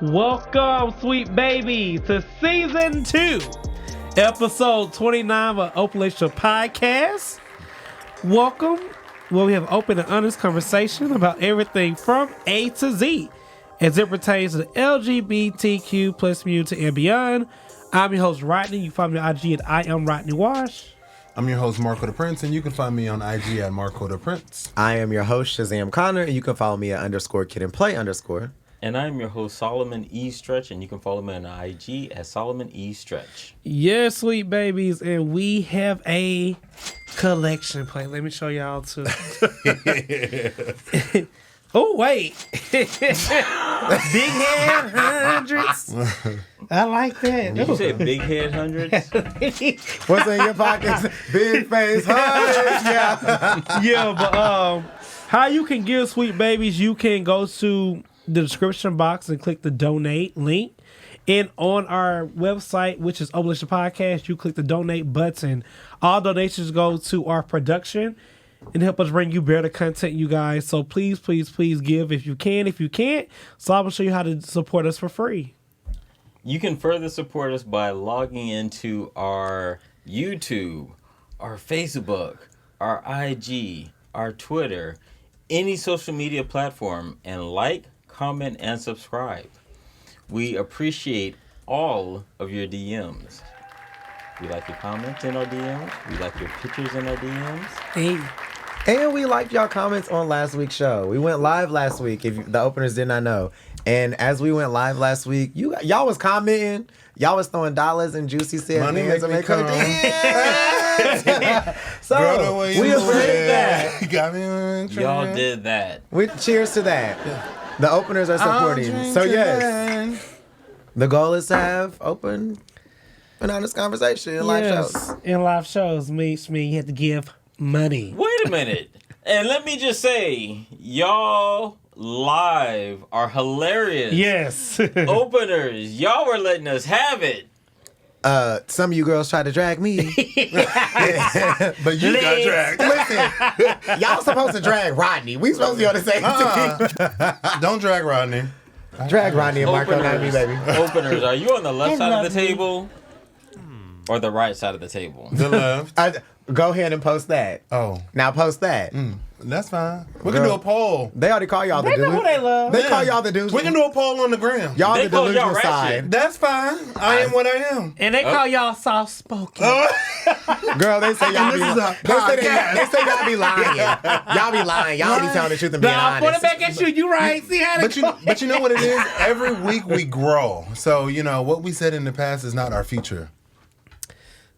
Welcome, sweet baby, to season 2, episode 29 of Open Relationship Podcast. Welcome, where we have open and honest conversation about everything from A to Z as it pertains to the LGBTQ plus community and beyond. I'm your host, Rodney. You find me on IG at I am Rodney Wash. I'm your host, Marco DePrence, and you can find me on IG at Marco DePrence. I am your host, Shazam Connor, and you can follow me at _kid_and_play_. And I'm your host, Solomon E. Stretch, and you can follow me on IG at Solomon E. Stretch. Yes, sweet babies, and we have a collection plate. Let me show y'all too. Oh, wait. Big head hundreds. I like that. Did you say big head hundreds? What's in your pockets? Big face hundreds. Yeah, but how you can give sweet babies, you can go to the description box and click the donate link. And on our website, which is Open Relationship Podcast, you click the donate button. All donations go to our production and help us bring you better content, you guys. So please, please, please give if you can. If you can't, so I'm going to show you how to support us for free. You can further support us by logging into our YouTube, our Facebook, our IG, our Twitter, any social media platform, and like, comment, and subscribe. We appreciate all of your DMs. We like your comments in our DMs. We like your pictures in our DMs. Hey. And we liked y'all comments on last week's show. We went live last week, if the openers did not know. And as we went live last week, y'all was commenting. Y'all was throwing dollars and Juicy said Money hands make to me make her dance. So Girl, we appreciate that. Got me on Y'all did that. Cheers to that. The openers are supporting. So yes, the goal is to have open and honest conversation in live shows. In live shows, means you have to give money. Wait a minute. And let me just say, y'all live are hilarious. Yes. Openers, y'all were letting us have it. Some of you girls tried to drag me. But you got dragged. Listen, y'all supposed to drag Rodney. We supposed to be on the same team. Don't drag Rodney. Drag Rodney and Marco, not me, baby. Openers, are you on the left side of the table or the right side of the table? The left. Go ahead and post that. Oh. Now post that. That's fine. We can do a poll. They already call y'all the They dudes. know who they love. They call y'all the dudes. We can do a poll on the gram. Y'all They the call y'all delusional ratchet. side. That's fine. I am what I am. And they call y'all soft spoken. Girl, they say y'all be This is a they say y'all be lying. Y'all be lying. Y'all be telling the truth and being Nah, put it honest. back at you. You right. See how they But you know what it is? Every week we grow. So, what we said in the past is not our future.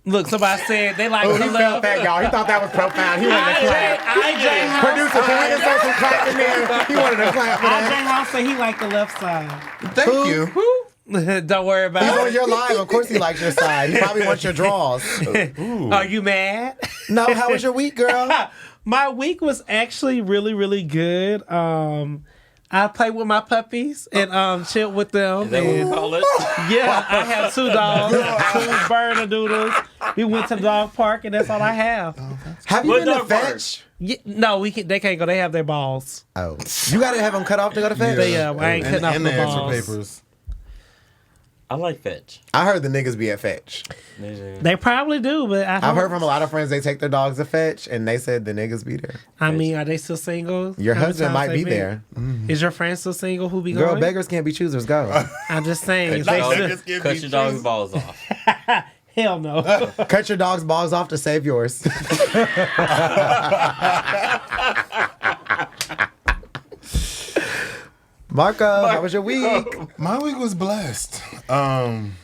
Look, somebody said they like Oh, the he love. felt that, y'all. He thought that was profound. He wanted to clap. IJ Producer, can we just throw some clap in there? He wanted to clap for that. House said he liked the left side. Thank you. Don't worry about He's it. on your live. Of course he likes your side. He probably wants your draws. Are you mad? No, how was your week, girl? My week was actually really, really good. I played with my puppies and chilled with them. Is that what And we call it? yeah, I have 2 dogs, 2 Bernedoodles. We went to the dog park and that's all I have. Have you What been to dog park? fetch? Yeah, no, they can't go. They have their balls. Oh, you gotta have them cut off to go to fetch. I ain't cutting off and the the extra balls. papers. I like fetch. I heard the niggas be at fetch. They probably do, but I've heard from a lot of friends they take their dogs to fetch, and they said the niggas be there. I mean, are they still single? Your How many husband times might they be been? there. Is your friend still single? Who be Girl, going? beggars can't be choosers. Go. I'm just saying. Cut If they your dog's balls off. hell no. Cut your dog's balls off to save yours. Marco, how was your week? My week was blessed. I'm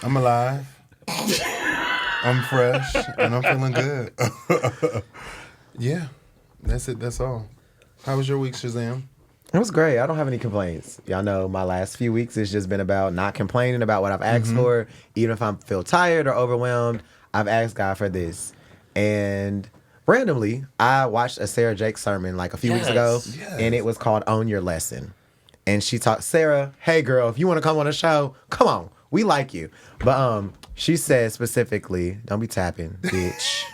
alive. I'm fresh, and I'm feeling good. Yeah, that's it. That's all. How was your week, Shazam? It was great. I don't have any complaints. Y'all know my last few weeks has just been about not complaining about what I've asked for. Even if I feel tired or overwhelmed, I've asked God for this. And randomly, I watched a Sarah Jakes sermon like a few weeks ago, and it was called Own Your Lesson. And she talked, Sarah, hey girl, if you want to come on the show, come on. We like you. But She said specifically, don't be tapping, bitch.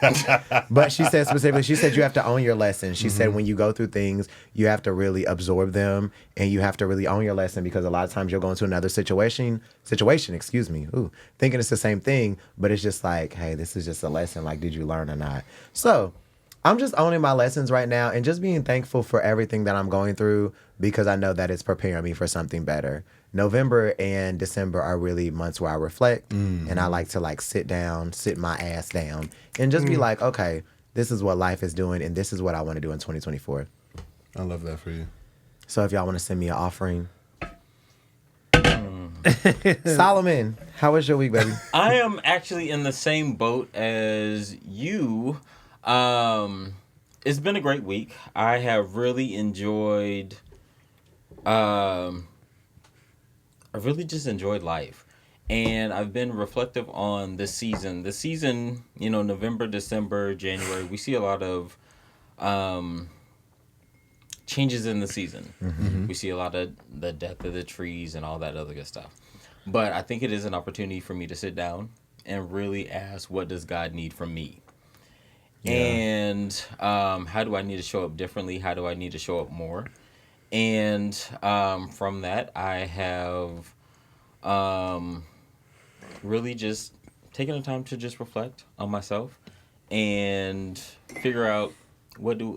But she said specifically, she said you have to own your lesson. She said when you go through things, you have to really absorb them and you have to really own your lesson because a lot of times you'll go into another situation, thinking it's the same thing, but it's just like, hey, this is just a lesson. Like, did you learn or not? So I'm just owning my lessons right now and just being thankful for everything that I'm going through because I know that it's preparing me for something better. November and December are really months where I reflect and I like to sit my ass down and just be like, okay, this is what life is doing and this is what I want to do in 2024. I love that for you. So if y'all want to send me an offering. Solomon, how was your week, baby? I am actually in the same boat as you. It's been a great week. I have really enjoyed I really just enjoyed life. And I've been reflective on this season. This season, November, December, January, we see a lot of changes in the season. Mm-hmm. We see a lot of the death of the trees and all that other good stuff. But I think it is an opportunity for me to sit down and really ask, what does God need from me? Yeah. And how do I need to show up differently? How do I need to show up more? And from that, I have really just taken the time to just reflect on myself and figure out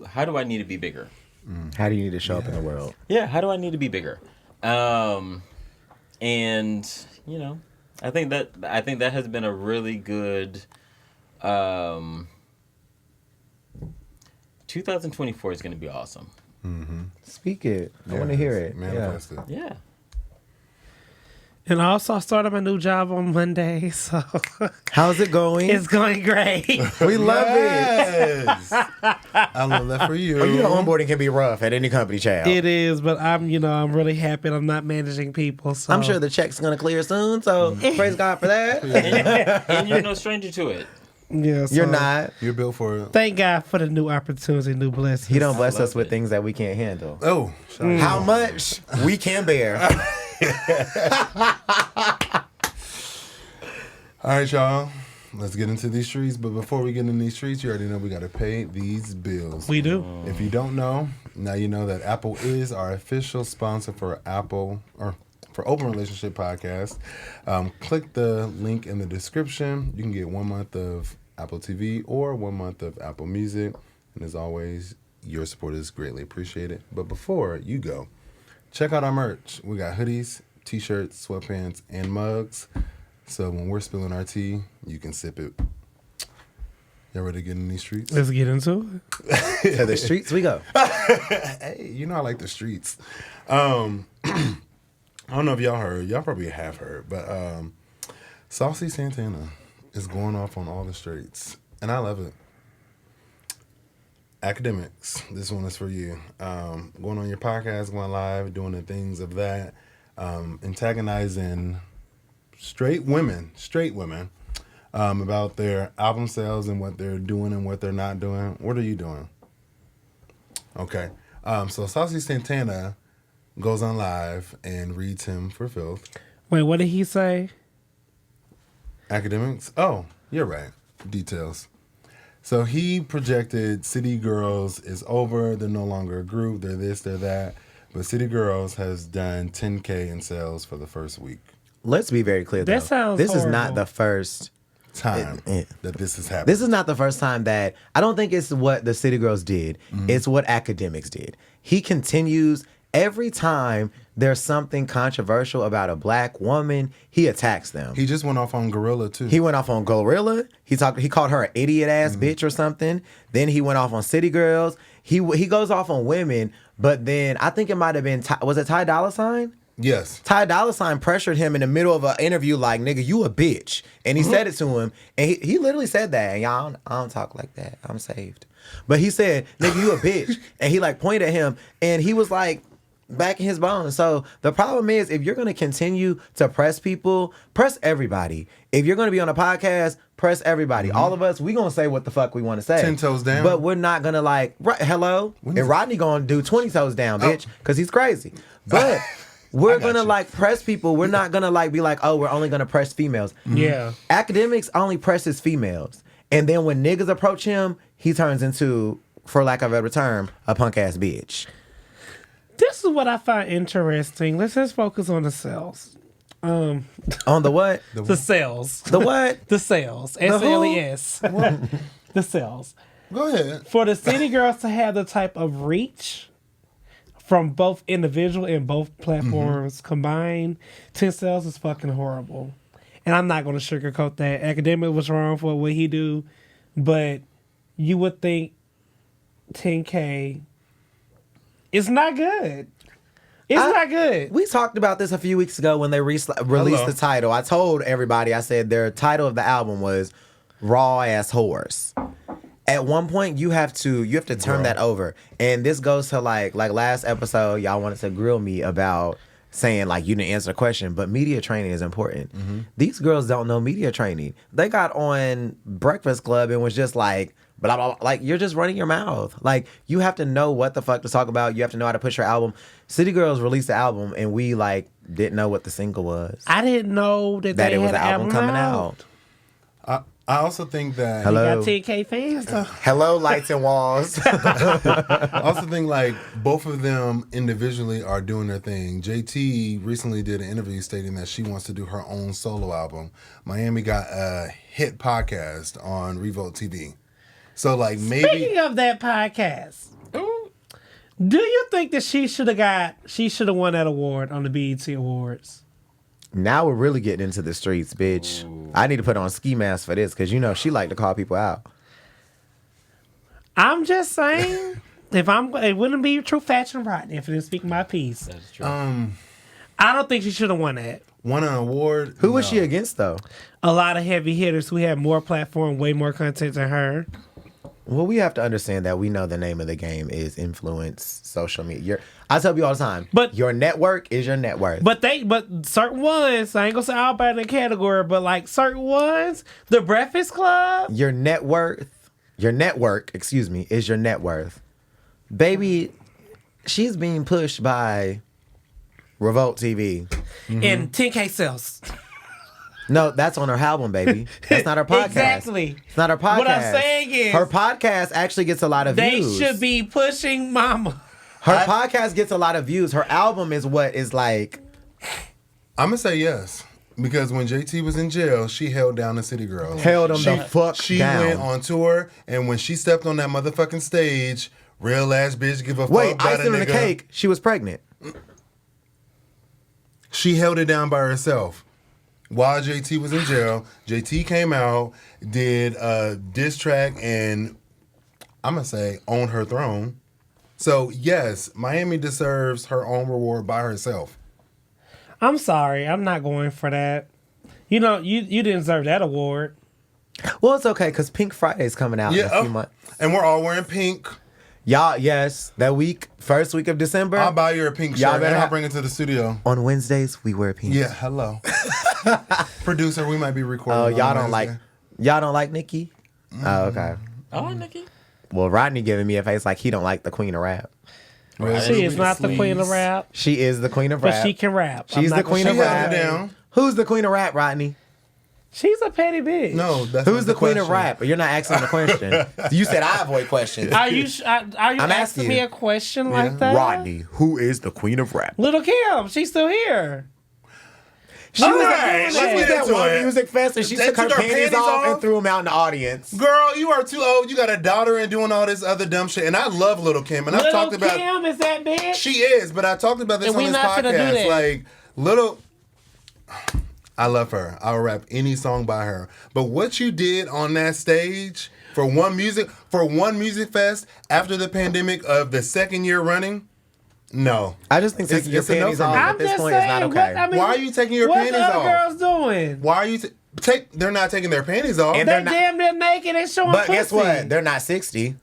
how do I need to be bigger? How do you need to show up in the world? Yeah, how do I need to be bigger? And I think that has been a really good 2024 is going to be awesome. Mm-hmm. Speak it. I want to hear it. Manifest it. Yeah. And also, I started my new job on Monday, so how's it going? It's going great. We love it. I love that for you. Onboarding can be rough at any company, child. It is, but I'm really happy. I'm not managing people, so I'm sure the check's gonna clear soon. So praise God for that. And you're no stranger to it. Yeah, so you're not. You're built for it. Thank God for the new opportunity, new blessings. He don't bless us with things that we can't handle. Oh, how much we can bear. All right, y'all. Let's get into these streets. But before we get into these streets, you already know we got to pay these bills. We do. If you don't know, now you know that Apple is our official sponsor for Open Relationship Podcast. Click the link in the description. You can get 1 month of Apple TV or 1 month of Apple Music. And as always, your support is greatly appreciated. But before you go, check out our merch. We got hoodies, t-shirts, sweatpants, and mugs. So when we're spilling our tea, you can sip it. Y'all ready to get in these streets? Let's get into it. To the streets we go. Hey, I like the streets. I don't know if y'all heard. Y'all probably have heard. But Saucy Santana is going off on all the streets. And I love it. Academics, this one is for you. Going on your podcast, going live, doing the things of that. Antagonizing straight women about their album sales and what they're doing and what they're not doing. What are you doing? Okay. So Saucy Santana goes on live and reads him for filth. Wait, what did he say? Academics? Oh, you're right. Details. So he projected City Girls is over. They're no longer a group. They're this, they're that. But City Girls has done 10K in sales for the first week. Let's be very clear, though. That sounds This horrible. is not the first time that this has happened. This is not the first time that... I don't think it's what the City Girls did. Mm-hmm. It's what Academics did. He continues... Every time there's something controversial about a black woman, he attacks them. He just went off on Gorilla, too. He went off on Gorilla. He called her an idiot-ass bitch or something. Then he went off on City Girls. He goes off on women, but then I think it might have been... was it Ty Dolla $ign? Yes. Ty Dolla $ign pressured him in the middle of an interview like, nigga, you a bitch. And he said it to him. And he literally said that. And y'all, I don't talk like that. I'm saved. But he said, nigga, you a bitch. And he pointed at him. And he was back in his bones. So the problem is, if you're going to continue to press people, press everybody. If you're going to be on a podcast, press everybody. All of us, we going to say what the fuck we want to say. 10 toes down. But we're not going to hello? And Rodney going to do 20 toes down, bitch, because he's crazy. But we're got gonna you. like press people. We're not gonna like be like, oh, we're only gonna press females. Yeah. Academics only presses females, and then when niggas approach him, he turns into, for lack of a better term, a punk ass bitch. This is what I find interesting. Let's just focus on the cells. On the what? The cells. The what? The cells. who? SLES. The cells. Go ahead. For the city girls to have the type of reach from both individual and both platforms combined, 10 cells is fucking horrible. And I'm not going to sugarcoat that. Academic was wrong for what he do, but you would think 10K is not good. It's not good. We talked about this a few weeks ago when they released Hello. the title. I told everybody, I said their title of the album was Raw Ass Whores. At one point, you have to turn that over. And this goes to like last episode, y'all wanted to grill me about saying like you didn't answer the question, but media training is important. These girls don't know media training. They got on Breakfast Club and was just like, blah, blah, blah. Like, you're just running your mouth. Like, you have to know what the fuck to talk about. You have to know how to push your album. City Girls released the album, and we, like, didn't know what the single was. I didn't know that That they it was had an album coming out. I also think that Hello. Got 10K fans though. Hello, Lights and Walls. I also think like both of them individually are doing their thing. JT recently did an interview stating that she wants to do her own solo album. Miami got a hit podcast on Revolt TV. So like maybe Speaking of that podcast, do you think that she should have won that award on the BET Awards? Now we're really getting into the streets, bitch. I need to put on ski mask for this, because you know she like to call people out. I'm just saying, it wouldn't be true fashion Rodney if I didn't speak my piece. That's true. I don't think she should have won that. won an award. Who was No. she against, though? A lot of heavy hitters who had more platform, way more content than her. Well, we have to understand that we know the name of the game is influence, social media. I tell you all the time, But- your network is your net worth. But certain ones, I ain't gonna say all by the category, but like certain ones, the Breakfast Club. Your network, is your net worth. Baby, she's being pushed by Revolt TV. And 10K sales. No, that's on her album, baby. That's not her podcast. Exactly. It's not her podcast. What I'm saying is, her podcast actually gets a lot of they views. should be pushing Mama. Her podcast gets a lot of views. Her album is what is like. I'm gonna say yes because when JT was in jail, she held down the City Girls. Held them the fuck She down. went on tour, and when she stepped on that motherfucking stage, real ass bitch give a fuck Wait, about a icing on the nigga. cake. She was pregnant. She held it down by herself. While JT was in jail, JT came out, did a diss track, and I'm gonna say own her throne. So yes, Miami deserves her own reward by herself. I'm sorry, I'm not going for that. You know, you didn't deserve that award. Well, it's okay because Pink Friday's coming out in a few months. And we're all wearing pink. Y'all, yes, that week, first week of December. I'll buy you a pink Y'all shirt better and I'll have- bring it to the studio. On Wednesdays, we wear pink. Yeah, hello. Producer, we might be recording. Oh, on y'all don't Wednesday. y'all don't like Nikki? Oh, okay. Oh, Nikki. Well, Rodney giving me a face like he don't like the queen of rap. She is not the queen of rap, She is the queen of but rap. she can rap. I'm She's not the gonna queen say of She held rap. it down. Who's the queen of rap, Rodney? She's a petty bitch. No, that's Who's not the queen of question. rap? You're not asking the question. You said I avoid questions. Are you asking asking me you. a question like that? Rodney, who is the queen of rap? Little Kim, she's still here. She was right, at, let's she was get at into one it. music fest and she They took her took her panties panties off and off? threw them out in the audience. Girl, you are too old. You got a daughter and doing all this other dumb shit. And I love Little Kim. And I've Little talked about Kim is that bitch. she is, but I talked about this And on we this not finna do podcast. that. Like Little, I love her. I'll rap any song by her. But what you did on that stage for one music fest after the pandemic of the second year running, no. I just think It's- taking your it's enough panties for off me. at I'm this just point is saying. not okay. Why are you taking your what's panties the other off? girls doing? Why are you they're not taking their panties off? And They they're not- damn near naked and showing But pussy. guess what? They're not 60.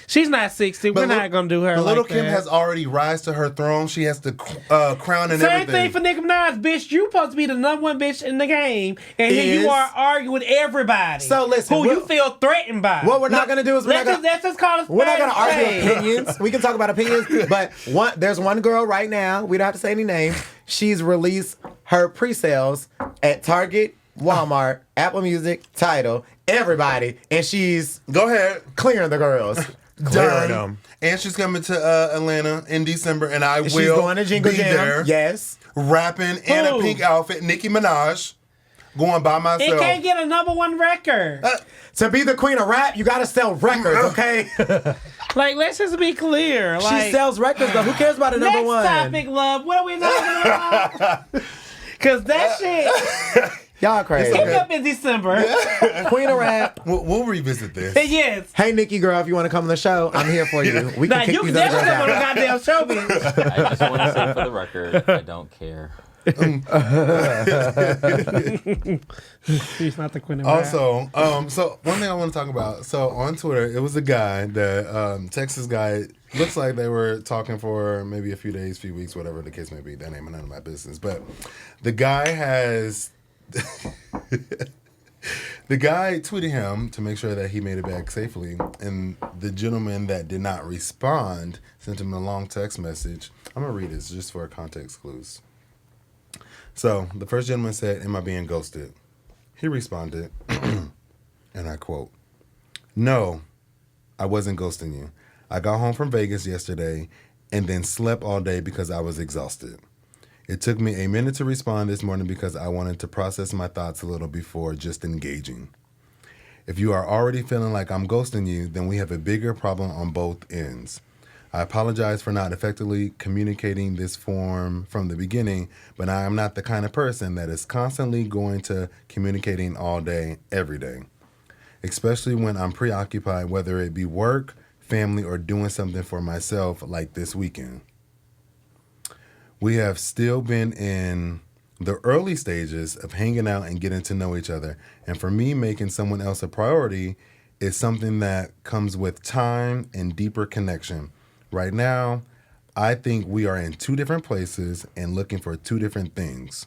She's not 60. We're not gonna do her But like Little that. Kim has already rise to her throne. She has the crown and Same everything. thing for Nicki Minaj, bitch. You supposed to be the number one bitch in the game, and here Is. you are arguing with everybody. So listen, who you we're- feel threatened by. What we're not gonna do is let's just call it. We're not going to argue spade. opinions. We can talk about opinions, but there's one girl right now. We don't have to say any names. she's released her pre-sales at Target, Walmart, Apple Music, Tidal, everybody, and she's Go ahead. clearing the girls. Clearing Done. them. And she's coming to Atlanta in December, and I She's will going to Jingle be Jam. there. Yes. Rapping in a Who? pink outfit. Nicki Minaj. Going by It myself. can't get a #1 record. To be the queen of rap, you gotta sell records, okay? Like, let's just be clear. Like, She sells records, though. Who cares about a number next one? topic, love. What are we talking about? Because that shit Y'all crazy. came up in December. Queen of rap. We'll revisit this. Yes. Hey, Nikki girl, if you want to come on the show, I'm here for you. We can Now, kick you these definitely other on the girls out. goddamn show, bitch. I just want to say for the record, I don't care. She's not the queen of rap. Also, so one thing I want to talk about. So on Twitter, it was a guy, the Texas guy. Looks like they were talking for maybe a few days, few weeks, whatever the case may be. That ain't none of my business. But the guy has. The guy tweeted him to make sure that he made it back safely, and the gentleman that did not respond sent him a long text message. I'm gonna read this just for context clues. So the first gentleman said, "Am I being ghosted?" He responded, and I quote, "No, I wasn't ghosting you. I got home from Vegas yesterday and then slept all day because I was exhausted. It took me a minute to respond this morning because I wanted to process my thoughts a little before just engaging. If you are already feeling like I'm ghosting you, then we have a bigger problem on both ends. I apologize for not effectively communicating this form from the beginning, but I am not the kind of person that is constantly going to communicating all day, every day, especially when I'm preoccupied, whether it be work, family, or doing something for myself like this weekend. We have still been in the early stages of hanging out and getting to know each other. And for me, making someone else a priority is something that comes with time and deeper connection. Right now, I think we are in two different places and looking for two different things.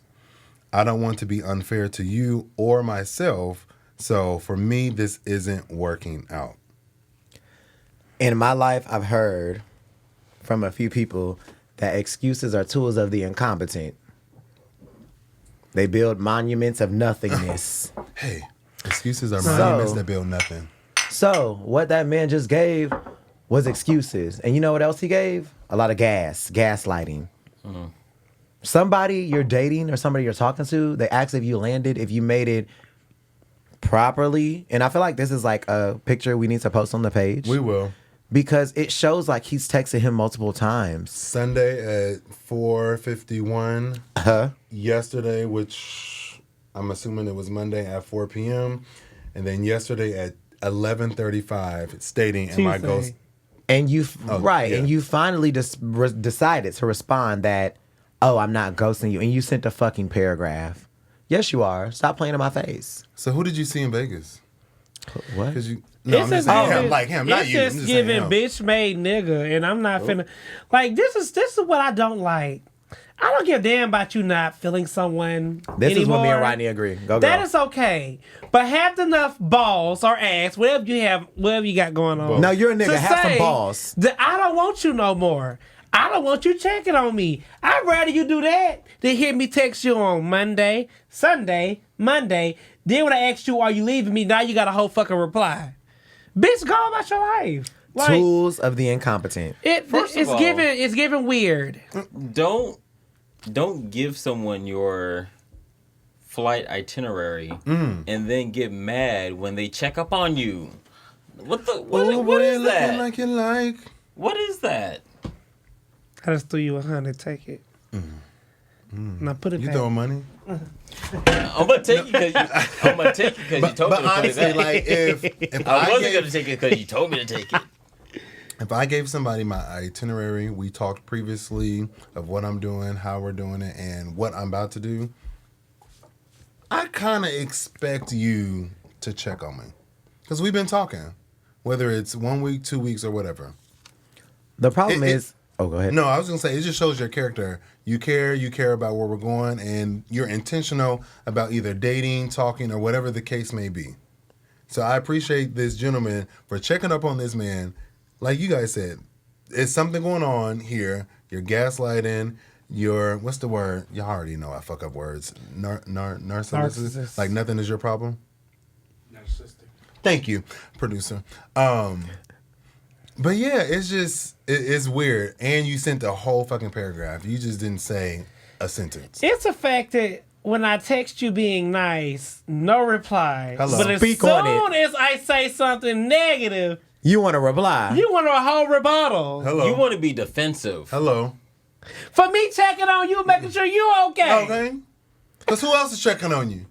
I don't want to be unfair to you or myself, so for me, this isn't working out." In my life, I've heard from a few people that excuses are tools of the incompetent. They build monuments of nothingness. Hey, excuses are So- monuments that build nothing. So, what that man just gave was excuses. And you know what else he gave? A lot of gaslighting. Somebody you're dating or somebody you're talking to, they ask if you landed, if you made it properly. And I feel like this is like a picture we need to post on the page. We will. Because it shows like he's texted him multiple times. Sunday at 4:51. Yesterday, which I'm assuming it was Monday at 4 p.m. And then yesterday at 11:35, stating, "Am I Tuesday. ghost?" And you, yeah. and you finally decided to respond that, "Oh, I'm not ghosting you." And you sent a fucking paragraph. Yes, you are. Stop playing in my face. So who did you see in Vegas? What? Because you. No, I'm just just saying giving- him, like him, not it's you. I'm just just saying giving him. bitch made nigga, and I'm not finna. Like, this is what I don't like. I don't give a damn about you not feeling someone This anymore. is when me and Rodney agree. Go, That girl. is okay, but have enough balls or ass, whatever you got going on. No, you're a nigga. to Have some say balls. that I don't want you no more. I don't want you checking on me. I'd rather you do that than hear me text you on Monday, Sunday, Monday. Then when I ask you, "Are you leaving me?" Now you got a whole fucking reply. Bitch, go about your life. Like, Tools of the incompetent. First of it's all- giving weird. Don't give someone your flight itinerary and then get mad when they check up on you. What Ooh, what is looking that? like you like. What is that? I just threw you 100. Take it. Now put it You back. throwing money? I'm gonna take you because you told me But to put honestly, it back. like if I wasn't gave- gonna take it because you told me to take it. If I gave somebody my itinerary, we talked previously of what I'm doing, how we're doing it, and what I'm about to do, I kind of expect you to check on me. Because we've been talking, whether it's 1 week, 2 weeks, or whatever. The problem It- is... Oh, go ahead. No, I was going to say, it just shows your character. You care about where we're going, and you're intentional about either dating, talking, or whatever the case may be. So I appreciate this gentleman for checking up on this man. Like you guys said, it's something going on here. You're gaslighting. your what's the word? Y'all already know I fuck up words. Narcissist. Like nothing is your problem. Narcissistic. Thank you, producer. But yeah, it's just it's weird. And you sent a whole fucking paragraph. You just didn't say a sentence. It's a fact that when I text you being nice, no reply. Hello. But as Speak on soon as I say something negative, You want to reply. you want a whole rebuttal. Hello. You want to be defensive. Hello. For me checking on you, making sure you okay. Okay. Because who else is checking on you?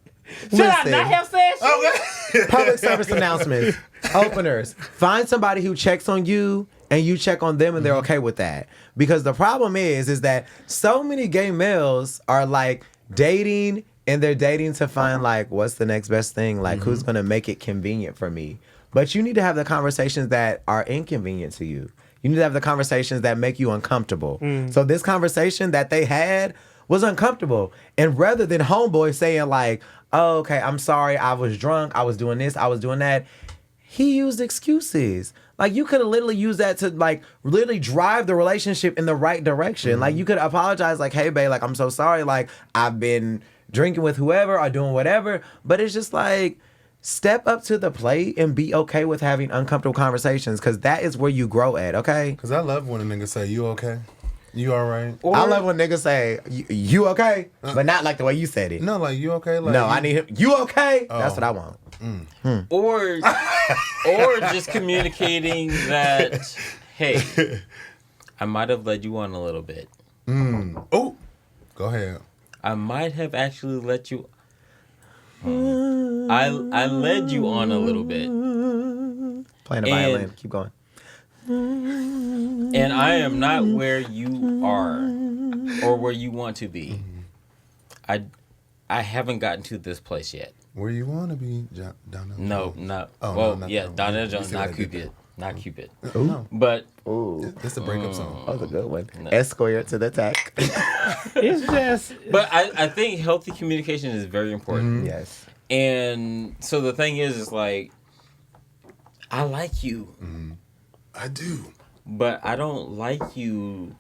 Should I Listen. not have said shit? Okay. Public service announcements. Openers. Find somebody who checks on you and you check on them and they're okay with that. Because the problem is that so many gay males are like dating and they're dating to find like what's the next best thing? Like who's going to make it convenient for me? But you need to have the conversations that are inconvenient to you. You need to have the conversations that make you uncomfortable. So this conversation that they had was uncomfortable. And rather than homeboy saying like, oh, okay, I'm sorry, I was drunk, I was doing this, I was doing that, he used excuses. Like you could have literally used that to like literally drive the relationship in the right direction. Like you could apologize like, hey babe, like I'm so sorry, like I've been drinking with whoever or doing whatever. But it's just like, step up to the plate and be okay with having uncomfortable conversations because that is where you grow at, okay? Because I love when a nigga say, you okay? You all right? I love when niggas say, you okay? But not like the way you said it. No, like, you okay? Like, No, I need him. You okay? That's what I want. Or just communicating that, hey, I might have led you on a little bit. Oh, go ahead. I might have actually let you. I led you on a little bit, Playing the violin. Keep going. and I am not where you are or where you want to be. I haven't gotten to this place yet. Where you want to be, Donna? No, not. Oh, well, no, not yeah, that. Donna You Jones, see what I not did Cupid, not Cupid. No. But Ooh, That's a breakup song. that was a good one. Escort to the attack. It's just I think healthy communication is very important. Yes. And so the thing is like, I like you, I do. but I don't like you.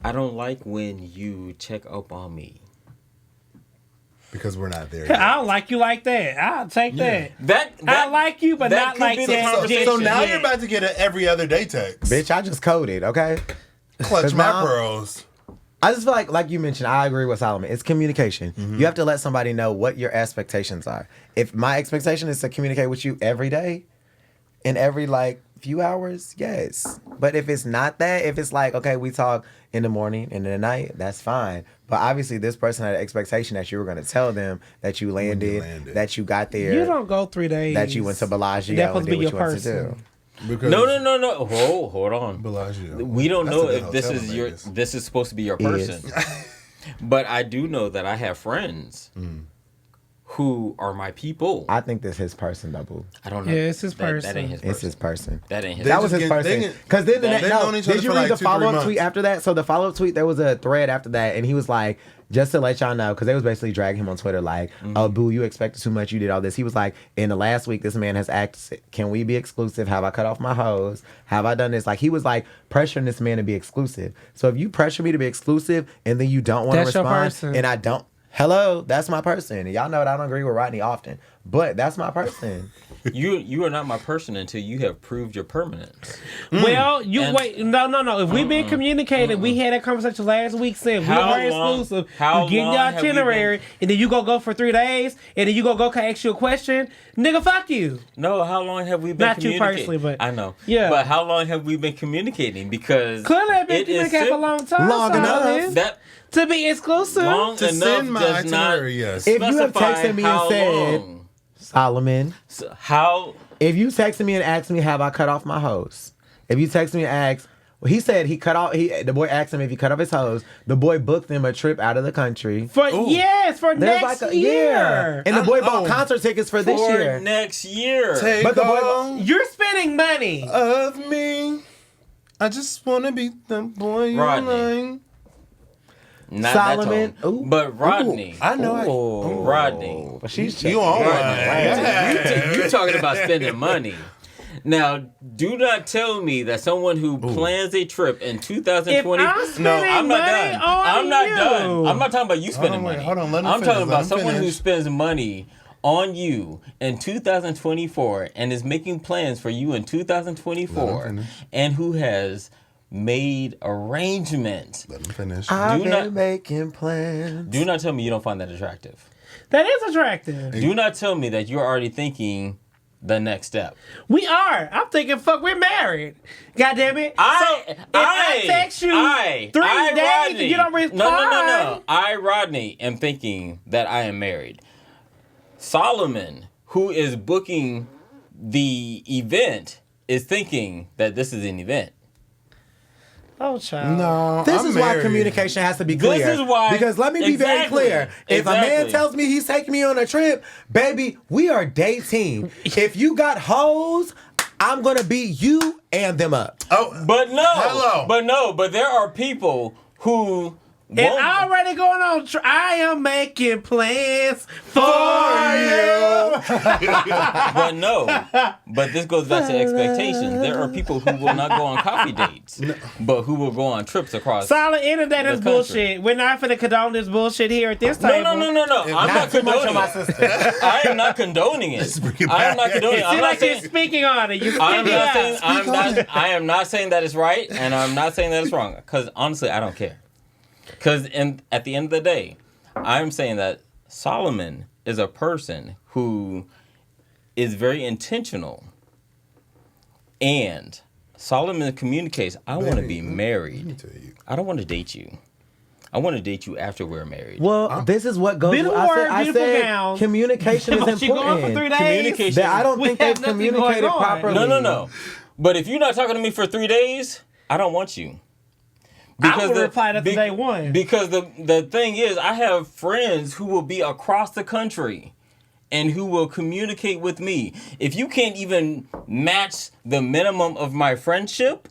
I don't like when you check up on me. Because we're not there I yet. don't like you like that. I'll take that. That I like you, but that not could like be the that. conversation. So now Yeah. you're about to get an every other day text. Bitch, I just coded, okay? Clutch 'Cause my now- pearls. I just feel like you mentioned, I agree with Solomon. It's communication. You have to let somebody know what your expectations are. If my expectation is to communicate with you every day, in every like few hours, yes. But if it's not that, if it's like, okay, we talk in the morning and in the night, that's fine. But obviously this person had an expectation that you were going to tell them that you landed, that you got there, You don't go 3 days. that you went to Bellagio That and supposed to did be what your you wanted to person. do. Because No. Hold on. Bellagio. We don't That's know a good if this hotel is in your. Vegas. This is supposed to be your It is. person. But I do know that I have friends who are my people. I think this is his person, though, boo. I don't know. Yeah, it's his That person. ain't his person. It's his person. That ain't his. They That was just his get- person. they get- Because then they've known each other did you for read like the 2-3 follow-up months. tweet after that? So the follow-up tweet, there was a thread after that, and he was like, just to let y'all know, because they was basically dragging him on Twitter like, oh, boo, you expected too much, you did all this. He was like, in the last week, this man has asked, can we be exclusive? Have I cut off my hose? Have I done this? Like, he was like pressuring this man to be exclusive. So if you pressure me to be exclusive, and then you don't want to That's your respond, person. and I don't, hello, that's my person. And y'all know that I don't agree with Rodney often, but that's my person. You are not my person until you have proved your permanence. Well, you And- wait. No. If we've been communicating, we had that conversation last week saying we How are long- exclusive. how You get your long have we itinerary, and then you go for 3 days, and then you go ask you a question. Nigga, fuck you. No, how long have we been Not you communicating? personally, but- I know. Yeah. But how long have we been communicating? Because Clearly, I've been it is communicating for a long time. Long Solomon. enough. that To be exclusive. long To enough send my does not itinerary, yes. If you have specify texted me and how said- long. Solomon. So how If you texted me and asked me, have I cut off my hose? If you texted me and asked, well, he said he cut off, the boy asked him if he cut off his hose. The boy booked him a trip out of the country. For There's next year. And the boy I'm bought on. concert tickets for this for year. next year? Take But the boy- all You're spending money. of me. I just want to be the boy you Rodney. like. Not Solomon. that tone. Ooh. But Rodney. I know. Rodney. But she's You on one. You talking about spending money. Now, do not tell me that someone who plans a trip in 2020. I'm not done. I'm not done. I'm not talking about you spending money. Hold on, let me I'm finish, talking about someone who finish. spends money on you in 2024 and is making plans for you in 2024 and who has made arrangements. Let me finish. I've been making plans. Do not tell me you don't find that attractive. That is attractive. Do not tell me that you're already thinking the next step. We are. I'm thinking, fuck, we're married. God damn it. I text you 3 days Rodney, and you don't reply. No. I, Rodney, am thinking that I am married. Solomon, who is booking the event, is thinking that this is an event. Oh, child. No, This I'm is married. why communication has to be clear. This is why. Because let me be very clear. If a man Exactly. tells me he's taking me on a trip, baby, we are dating. If you got hoes, I'm going to beat you and them up. Oh, But no. Hello. But there are people who And won't. already going on. I am making plans for you. But no. But this goes back to expectations. There are people who will not go on coffee dates, but who will go on trips across. Solid internet is The country. bullshit. We're not finna condone this bullshit here at this No. table. I'm not too much condoning on my it. sister. I am not condoning it. bring it I am not back. condoning it. See, I'm not like you're saying. speaking on it. You're I'm speaking not out. saying I am not saying that it's right, and I'm not saying that it's wrong. Because honestly, I don't care. Because at the end of the day, I'm saying that Solomon is a person who is very intentional, and Solomon communicates. I want to be Let me married. tell you. I don't want to date you. I want to date you after we're married. Well, this is what goes. Beautiful word, I beautiful said gown. communication is But she going for 3 important. days. Communication. That I don't We think have they've nothing communicated going on. properly. No. But if you're not talking to me for 3 days, I don't want you. I would reply after day one. Because the thing is, I have friends who will be across the country and who will communicate with me. If you can't even match the minimum of my friendship,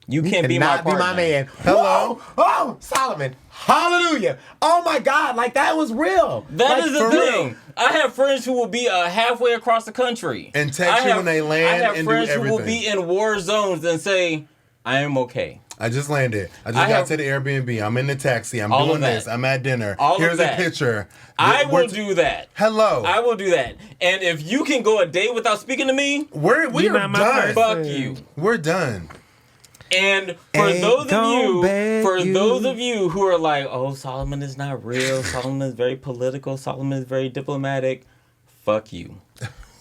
you can't be my Not be partner. my man. Hello? Whoa! Oh, Solomon. Hallelujah. Oh my God. Like that was real. That Like, is the for thing. real. I have friends who will be halfway across the country. And text you when they land I have and do friends who will everything. be in war zones and say, I am okay. I just landed. I just I got have- to the Airbnb. I'm in the taxi. I'm All of doing that. this. I'm at dinner. All of Here's that. a picture. I We're will do that. Hello. I will do that. And if you can go a day without speaking to me, We're You're done. not my person. fuck you. We're done. And for Ain't those of gon' you, beg you. who are like, oh, Solomon is not real. Solomon is very political. Solomon is very diplomatic. Fuck you.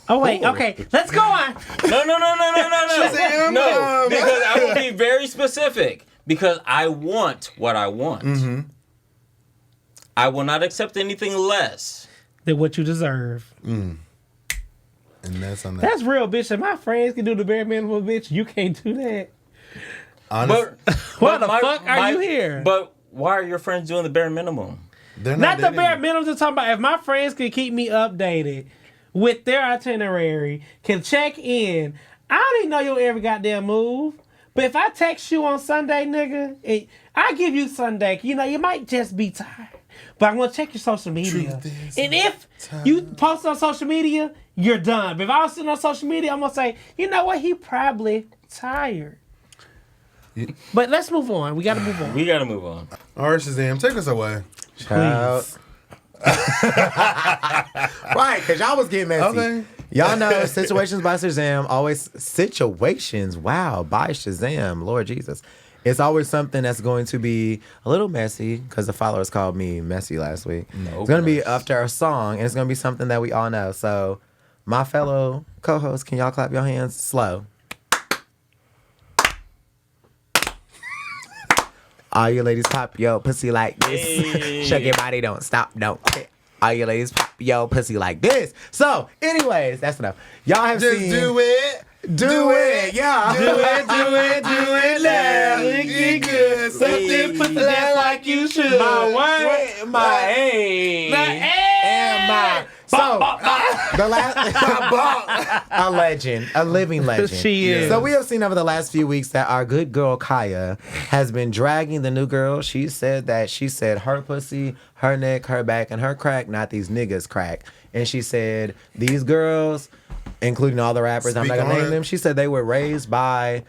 Oh, wait. Okay. Let's go on. No. Shazam, No, because I will be very specific. Because I want what I want. Mm-hmm. I will not accept anything less. Than what you deserve. And that's on that. That's real, bitch. If my friends can do the bare minimum, bitch, you can't do that. Honest, Why the fuck are you here? But why are your friends doing the bare minimum? they're Not the dating bare you. minimum. To talk about if my friends can keep me updated with their itinerary, can check in. I don't even know your every goddamn move. But if I text you on Sunday, nigga, I give you Sunday. You know, you might just be tired. But I'm going to check your social media. Truth is And if you post on social media, you're done. But if I was sitting on social media, I'm going to say, you know what? He probably tired. But let's move on. We got to move on. We gotta move on. All right, Shazam, take us away. Child. Right, because y'all was getting messy. Okay. Y'all know Situations by Shazam, always Situations, wow, by Shazam, Lord Jesus. It's always something that's going to be a little messy because the followers called me messy last week. It's going to be after a song, and it's going to be something that we all know. So, my fellow co-hosts, can y'all clap your hands slow? All you ladies pop yo pussy like this. Hey. Shake your body, don't stop, don't quit. All you ladies pop yo pussy like this. So, anyways, that's enough. Y'all have Just seen. do it. Do it, yeah. Do it now. Get good. Something put that like you should. My way, my A, and my. So, the last, a legend, a living legend. She is. So we have seen over the last few weeks that our good girl Kaya has been dragging the new girl. She said her pussy, her neck, her back, and her crack, not these niggas crack. And she said these girls including all the rappers. I'm Speak not gonna on name it. them. She said they were raised by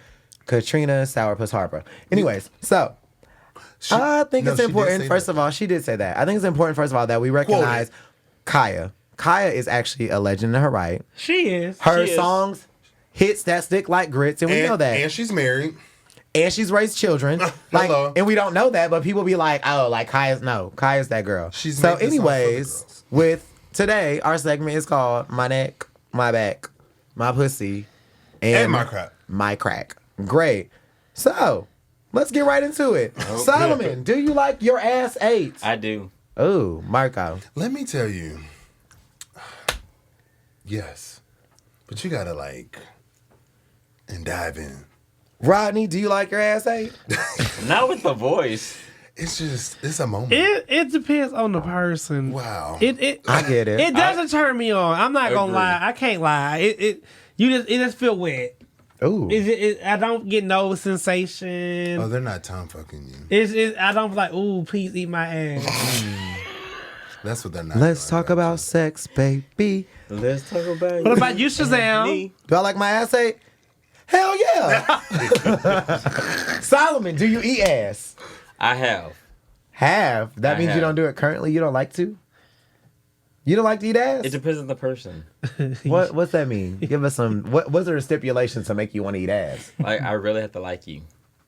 Katrina Sourpuss Harper. Anyways, so I think it's important. First of all, she did say that. I think it's important, first of all, that we recognize Kaya. Kaya is actually a legend in her right. She is. Her She is. songs hits that stick like grits, and we know that. And she's married. And she's raised children. Like, Hello. and we don't know that, but people be like, oh, like Kaya's that girl. She's so made this song for the anyways, girls. with today, our segment is called My Neck, My Back, My Pussy, And my crap. My crack. Great. So, let's get right into it. Solomon, do you like your ass ate? I do. Ooh, Marco. Let me tell you. Yes. But you gotta and dive in. Rodney, do you like your ass ate? Not with the voice. It's a moment. It depends on the person. Wow. I get it. It doesn't turn me on. I'm not gonna Agree. lie. I can't lie. It just feel wet. Ooh. I don't get no sensation. Oh, they're not tongue fucking you. I don't be like, ooh, please eat my ass. That's what they're not. Let's doing. talk about sex, baby. Let's talk about What about you, Shazam? me. Do I like my ass ate? Hell yeah. Solomon, do you eat ass? I have. Have. That I means you have. don't do it currently? You don't like to? You don't like to eat ass? It depends on the person. What's that mean? Give us some. What's there a stipulation to make you want to eat ass? Like, I really have to like you.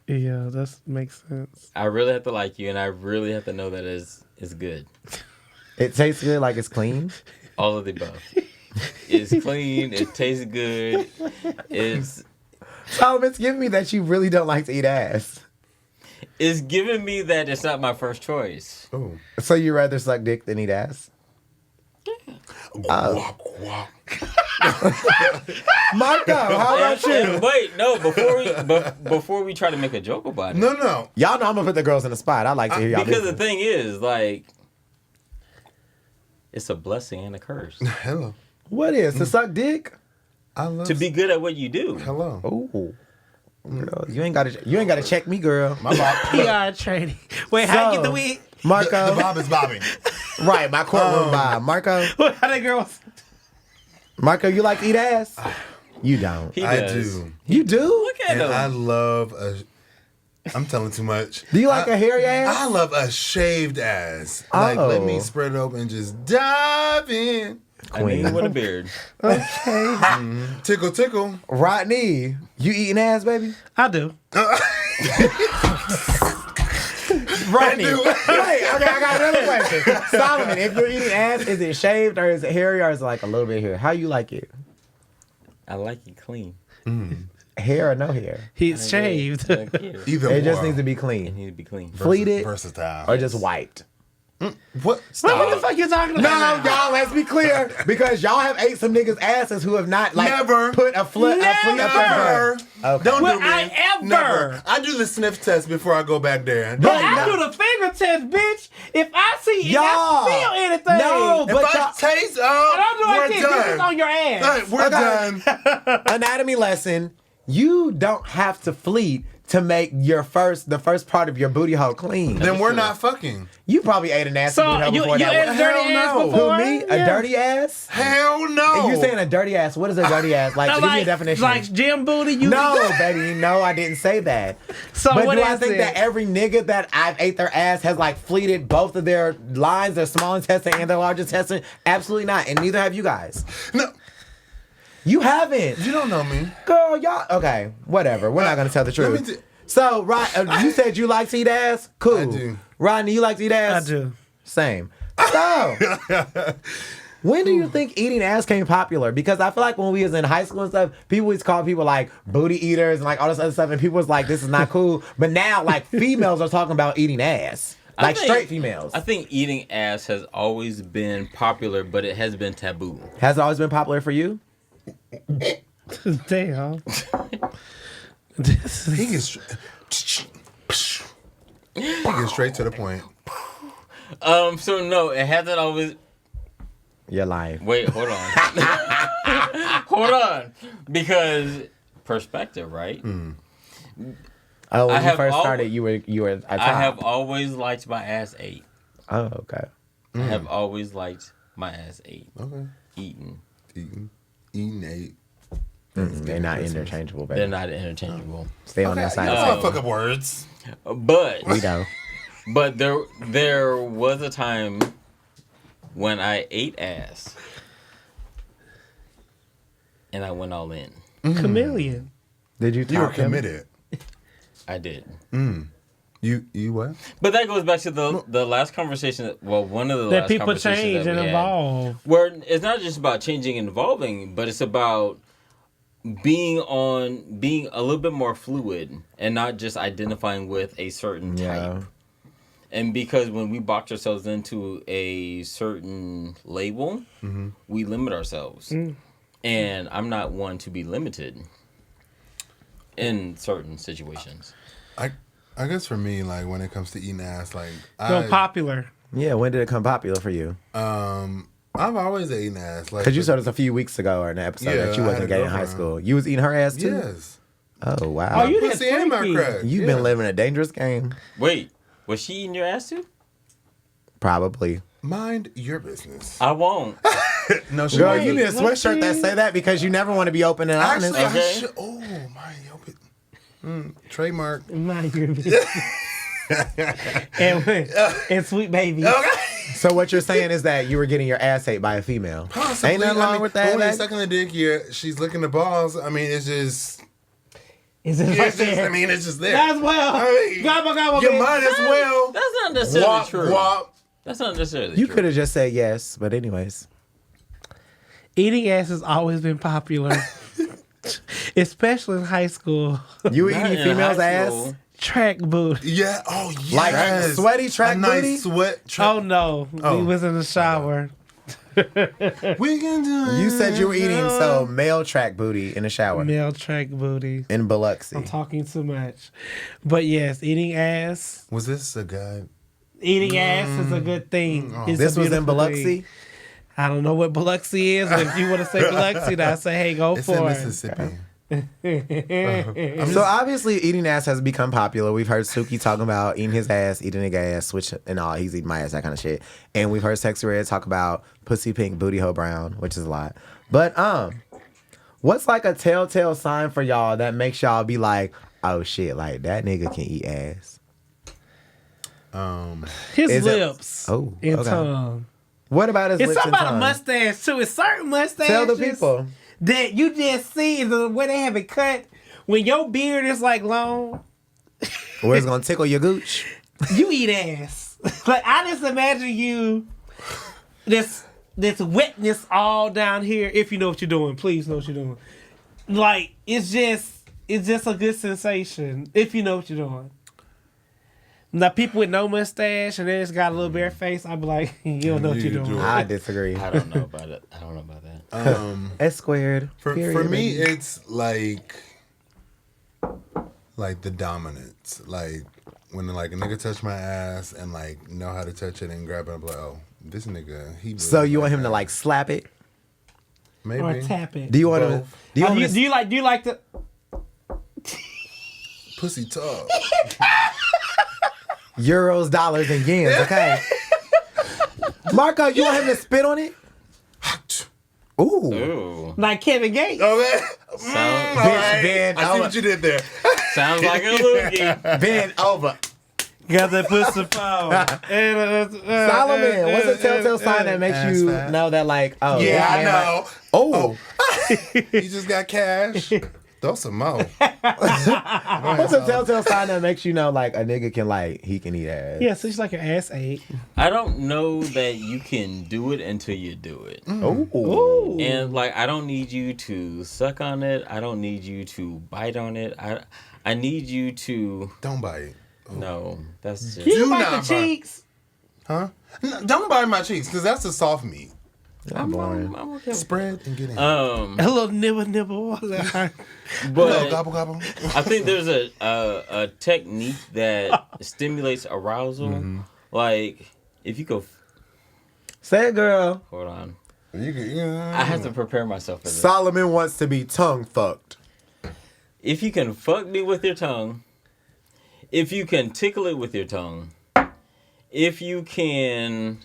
Yeah, that makes sense. I really have to like you, and I really have to know that it's good. It tastes good, like it's clean. All of the above. It's clean. It tastes good. It's Solomon's giving me that you really don't like to eat ass. giving me that it's not my first choice. Oh. So you rather suck dick than eat ass? Guac, guac. Marco, how about And you? wait, no. Before we try to make a joke about it, No. Y'all know I'm gonna put the girls in the spot. I like to hear y'all. because the business. thing is, like, it's a blessing and a curse Hello. What is to suck dick? I love to be good at what you do. Hello. Oh, girl, you ain't gotta check me, girl. My bob. PR training. Wait, how you get the So- wig? Marco, The bob is bobbing. right? My courtroom vibe. Marco, How that girl? Marco, you like to eat ass? You don't. He I does. do. You do? Look at And him. I love I'm telling too much. Do you like a hairy ass? I love a shaved ass. Like, let me Oh. spread it open and just dive in. I mean, with a beard. Okay. Tickle, tickle. Rodney, you eating ass, baby? I do. Rodney. Wait, okay, I got another question. Solomon, if you're eating ass, is it shaved or is it hairy or is it like a little bit hair? How you like it? I like it clean. Hair or no hair? He's shaved. Thank you. Either It just or. needs to be It clean. need to be clean. Fleeted Versatile. or just wiped? What? What the fuck you talking No, about? y'all, let's be clear. Because y'all have ate some niggas' asses who have not, like, Never. put a flea up their Never. butt. Okay. Don't Will do me. I ever? Never. I do the sniff test before I go back there. But Right, I no. do the finger test, bitch. If I see, if Y'all. I feel anything, No, If but I y'all, taste, I don't do we're like this. This is done. on your ass. All right, we're done. anatomy lesson, you don't have to fleet to make the first part of your booty hole clean. Then we're not fucking. You probably ate a nasty So booty hole you before that ate a one. dirty Hell ass no. before? Who, me? A Yeah. dirty ass? Hell no. And you saying a dirty ass? What is a dirty ass? Like, give me a definition. Like gym booty. You No, baby, no, I didn't say that. So But what do I is think it? that every nigga that I've ate their ass has like fleeted both of their lines, their small intestine and their large intestine? Absolutely not, and neither have you guys. No, You haven't. you don't know me. Girl, y'all. Okay, whatever. We're not gonna tell the let me truth. t- So, you said you like to eat ass? Cool. I do. Rodney, you like to eat I ass? do. Same. So, when do you think eating ass came popular? Because I feel like when we was in high school and stuff, people always call people like booty eaters and like all this other stuff, and people was like, this is not cool. But now, like, females are talking about eating ass. I Like, think- straight females. I think eating ass has always been popular, but it has been taboo. Has it always been popular for you? Damn. This is- He gets straight to the point. So no, it hasn't always. You're lying. Wait, hold on. Hold on, because perspective, right? Oh, when I you have first al- started, you were a top. I have always liked my ass ate. Oh, okay. I have always liked my ass ate. Okay. Eaten. Eating. Eat. They're not interchangeable, baby. They're not interchangeable. Stay on that side. I fuck up words. But We know. But there was a time when I ate ass, and I went all in. Chameleon. Did you? You were top him? committed. I did. You what? But that goes back to the last conversation. Well, one of the That last people conversations change that and we had, evolve. where it's not just about changing and evolving, but it's about being a little bit more fluid and not just identifying with a certain type. And because when we box ourselves into a certain label, we limit ourselves. And I'm not one to be limited in certain situations. I guess for me, like when it comes to eating ass, like Go popular. Yeah, when did it come popular for you? I've always eaten ass. Like, Because you told us a few weeks ago or in the episode Yeah, that you I wasn't had a gay in high girlfriend. school. You was eating her ass too? Yes. Oh, wow. Oh, you did Pussy and my freaky. crack. You've been living a dangerous game. Wait, was she eating your ass too? Probably. Mind your business. I won't. No, she Girl, wasn't. you need a what sweatshirt that you- say that because you never want to be open and honest. Actually, Okay. I should. Oh, mind your business. Trademark. Mind your business. and sweet baby. So what you're saying is that you were getting your ass ate by a female. Possibly. Ain't nothing wrong with that. When man. he's sucking the dick, she's licking the balls. I mean, it's just. Is it right It's just. there? I mean, it's just there. As well. I mean, Gobble, you bitch. might as well. That's not necessarily Wop, true. wop. That's not necessarily You true. could have just said yes, but anyways. Eating ass has always been popular, especially in high school. You were Not eating in females' high ass? school. Track booty. Yeah. Oh, yes. Like sweaty track a nice booty? sweat track. Oh no, Oh. we was in the shower. We can do it. You said you were eating male track booty in the shower Male track booty. in I'm Biloxi. talking too much, but yes, eating ass. Was this a guy? Eating ass is a good thing. It's This a was in beautiful Biloxi? thing. I don't know what Biloxi is, but if you want to say Biloxi, then I say, hey, go It's in for it. Mississippi. So obviously eating ass has become popular. We've heard Suki talking about eating his ass, eating a gay ass, which and all, he's eating my ass, that kind of shit. And we've heard Sexy Red talk about pussy pink, booty hole brown, which is a lot. But what's like a telltale sign for y'all that makes y'all be like, oh shit, like that nigga can eat ass? His Is it- lips Oh, and okay. tongue. What about his It's lips something and about a tongue? mustache too. It's certain mustaches. Tell the people. that you just see the way they have it cut. When your beard is like long, Where it's gonna tickle your gooch? you eat ass. Like I just imagine you this wetness all down here. If you know what you're doing, please know what you're doing. Like it's just a good sensation if you know what you're doing. Now people with no mustache and they just got a little bare face, I'd be like, you don't know what you're doing. I disagree. I don't know about it. I don't know about that. S squared. For period, me, baby. it's like the dominance. Like when like a nigga touch my ass and like know how to touch it and grab it. I'm like, oh, this nigga. He. So really you want him that. to like slap it? maybe Or tap it. Do you want him? Both. Do you Oh, want do him? you like the pussy tough. Euros, dollars, and yens. Okay. Marco, you want him to spit on it? Ooh. Ooh. like Kevin Gates? Okay. Sound, Bitch, bend I see over. what you did there. sounds like a loogie. Bend over. Got that pussy power. Solomon, what's a telltale sign that makes Ass you fat. know that like, oh, Yeah, this I man know. like- oh. You just got cash. Throw some more. What's a telltale sign that makes you know like a nigga can like he can eat ass? Yeah, so she's like an ass ate. I don't know that you can do it until you do it. Ooh. And like I don't need you to suck on it. I don't need you to bite on it. I need you to Don't bite. no. That's just You Do bite not the bite. cheeks. Huh? No, don't bite my cheeks because that's the soft meat. I'm boring. I'm okay with Spread and get in. A little nibble. No, but gobble gobble. I think there's a technique that stimulates arousal. Like if you go, Say it, girl. hold on, You can, yeah. I have to prepare myself for this. Solomon wants to be tongue fucked. If you can fuck me with your tongue, if you can tickle it with your tongue, if you can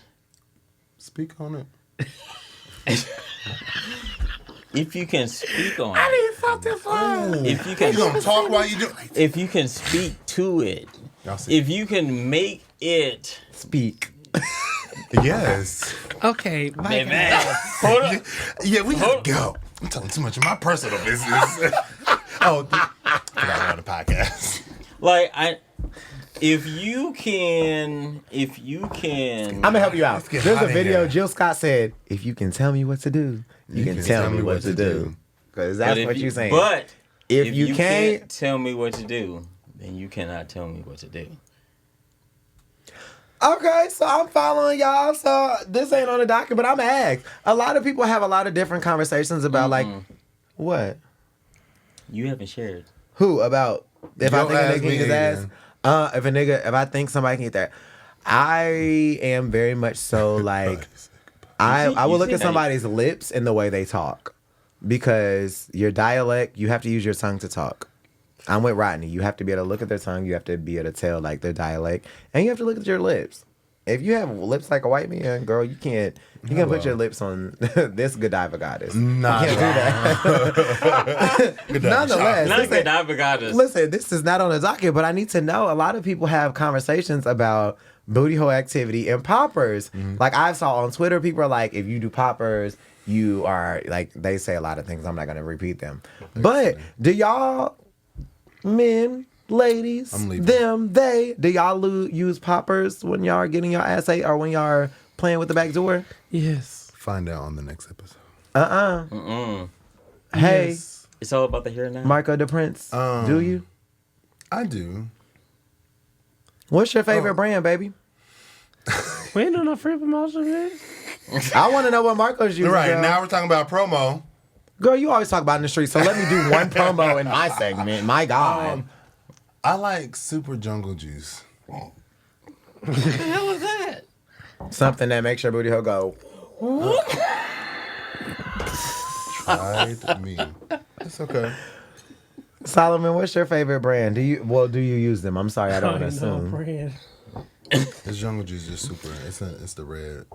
Speak on it. if you can speak on I it, didn't thought this one. if you You can, gonna talk while you do it? if you can speak to it, Y'all see? if you can make it, Speak. Yes. Okay, baby. Mike. Hold on. Yeah, we gotta go. I'm telling too much of my personal business. Oh, forgot we're on the podcast. Like if you can, I'm gonna help you out. Let's get There's hot a in video. here. Jill Scott said, "If you can tell me what to do, you can tell me what to do." Because that's but what if you're saying. But if you can't, tell me what to do, then you cannot tell me what to do. okay, so I'm following y'all. So this ain't on the docket, but I'm asked. A lot of people have a lot of different conversations about like what. You haven't shared. Who about if I Your think a ass nigga can be get his ass? eating. If I think somebody can get that, I am very much so like I will you look see at how you- somebody's lips and the way they talk, because your dialect, you have to use your tongue to talk. I'm with Rodney. You have to be able to look at their tongue. You have to be able to tell like their dialect, and you have to look at your lips. If you have lips like a white man, girl, you can't. You can put your lips on this Godiva goddess. Nah, you can't do that. Nonetheless, Not listen, good avocados. listen, this is not on the docket, but I need to know. A lot of people have conversations about booty hole activity and poppers. Like I saw on Twitter, people are like, if you do poppers, you are like, they say a lot of things. I'm not going to repeat them. But do y'all, men, ladies, I'm leaving. them, they, do y'all use poppers when y'all are getting your ass ate or when y'all are playing with the back door? Yes. Find out on the next episode. Hey, Yes. It's all about the here and now. Marco DePrence, do you? I do. What's your favorite brand, baby? We ain't doing no free promotion, man. I want to know what Marco's using. Right, girl. now we're talking about promo. Girl, you always talk about in the street, so let me do one promo in my segment. My God. I like Super Jungle Juice. What the hell is that? Something that makes your booty hole go. Tried me. It's okay. Solomon, what's your favorite brand? Do you use them? I'm sorry, I don't want to assume. Brand. This Jungle Juice is super. It's the red.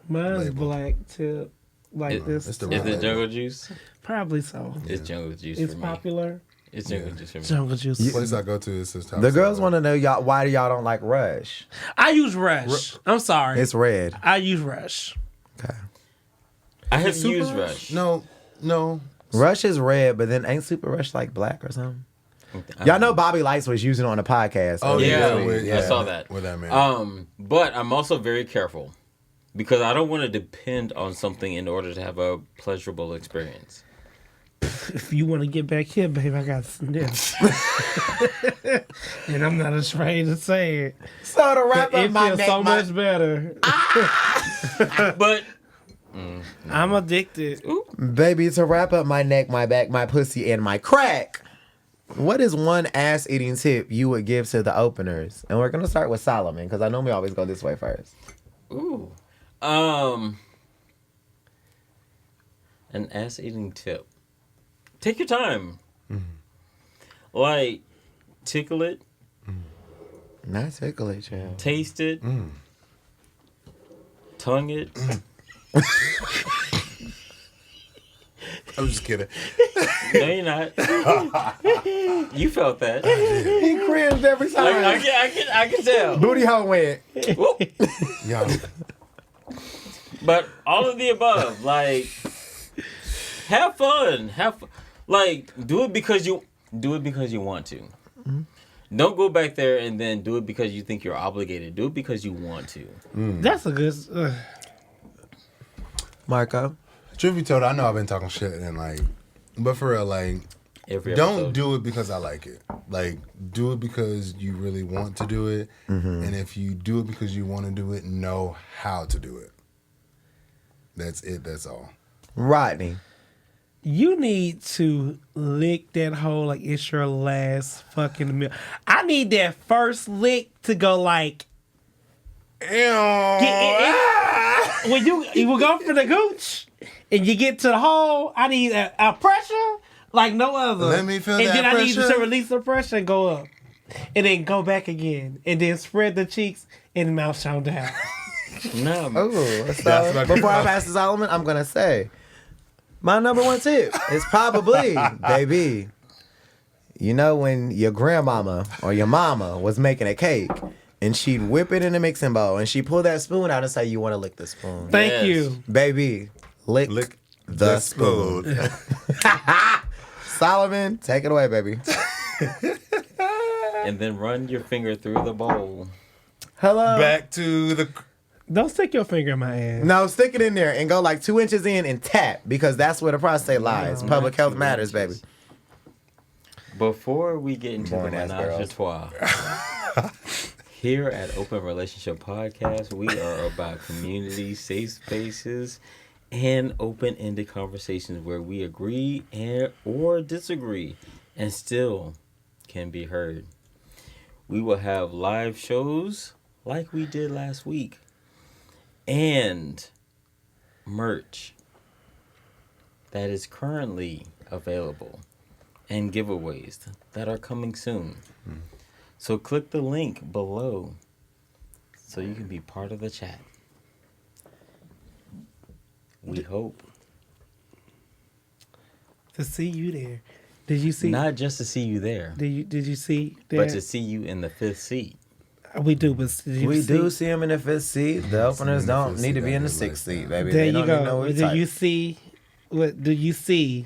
Mine's Label. black tip, like this. It's the Is red it label. jungle juice? Probably so. It's jungle juice It's for me. popular. It's jungle juice for me. Jungle juice. The place I go to is top. The girls want to know y'all why do y'all don't like Rush? I use Rush. I'm sorry. It's red. I use Rush. Okay. I have Super used Rush? Rush. No. Rush is red, but then ain't Super Rush like black or something? Y'all know Bobby Lights was using it on the podcast. Oh earlier yeah, this week. I saw that. With that man. But I'm also very careful because I don't want to depend on something in order to have a pleasurable experience. If you want to get back here, babe, I got sniffs. And I'm not afraid to say it. So to wrap up It my feels neck, so my, much better. But I'm addicted. baby, to wrap up my neck, my back, my pussy, and my crack. What is one ass eating tip you would give to the openers? And we're gonna start with Solomon because I normally always go this way first. ooh, an ass eating tip. Take your time. Like tickle it, Not tickle it, child. taste it, tongue it. I'm just kidding. No, you're not. You felt that. He cringed every time. I can tell. Booty hole went. Whoop. Yo, But all of the above, like, have fun. Like, do it because you want to. Don't go back there and then do it because you think you're obligated. Do it because you want to. That's a good. Marco. truth be told, I know I've been talking shit and like, but for real, like, Every don't episode. do it because I like it. Like, do it because you really want to do it. And if you do it because you want to do it, know how to do it. That's it. That's all. Rodney. You need to lick that hole like it's your last fucking meal. I need that first lick to go like. When you will go for the gooch and you get to the hole, I need a pressure like no other. Let me feel and that then I need pressure. to release the pressure and go up. And then go back again. And then spread the cheeks and the mouth down. No, Oh, so That's my before I girl. pass to Solomon, I'm gonna say My number one tip is probably, baby, you know when your grandmama or your mama was making a cake and she'd whip it in a mixing bowl and she pull that spoon out and say, you want to lick the spoon. Thank Yes. you. Baby, lick the spoon. Solomon, take it away, baby. And then run your finger through the bowl. Hello. Back to the. Don't stick your finger in my ass. No, stick it in there and go like 2 inches in and tap because that's where the prostate lies. Public health matters, baby. Before we get into Born the ass menage a girls. trois, here at Open Relationship Podcast, we are about community, safe spaces, and open-ended conversations where we agree or disagree and still can be heard. We will have live shows like we did last week and merch that is currently available and giveaways that are coming soon. So click the link below so you can be part of the chat. We hope. To see you there. Did you see? Not just to see you there, Did you see? There? but to see you in the 5th seat. We do, but did you We see? do see him in the 5th seat. The openers in the don't fifth need to seat, be in the I do 6th like seat, that. baby. There They you don't need to know go. what Do type. you see? What do you see?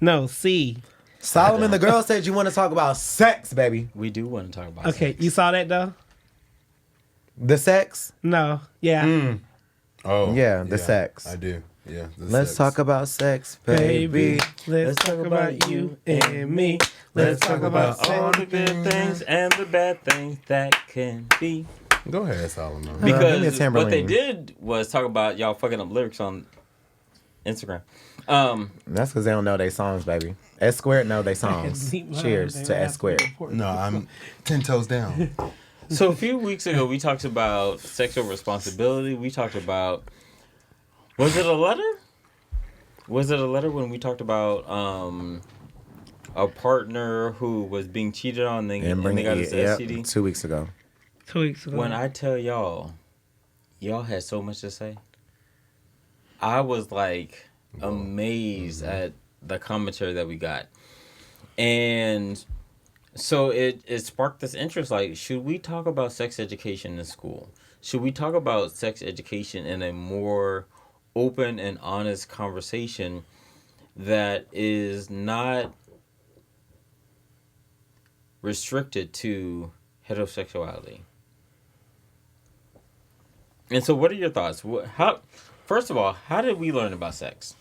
No, see. Solomon, the girl said you want to talk about sex, baby. We do want to talk about Okay, sex. you saw that though? The sex? No. Yeah. Oh. Yeah, the sex. I do. Yeah. the Let's sex. talk about sex, baby. Let's talk about you and me. Let's talk about all sex. the good things and the bad things that can be. Go ahead, Solomon. Give me a Because what Timberland. they did was talk about y'all fucking up lyrics on Instagram. That's because they don't know their songs, baby. S squared know their songs. Deep mind, Cheers they to have S squared. important. No, I'm 10 toes down. So a few weeks ago, we talked about sexual responsibility. We talked about, was it a letter? Was it a letter when we talked about a partner who was being cheated on and they got his STD? 2 weeks ago. 2 weeks ago. When I tell y'all had so much to say. I was like amazed at the commentary that we got. And so it sparked this interest, like, should we talk about sex education in school? Should we talk about sex education in a more open and honest conversation that is not restricted to heterosexuality? And so what are your thoughts? First of all, how did we learn about sex?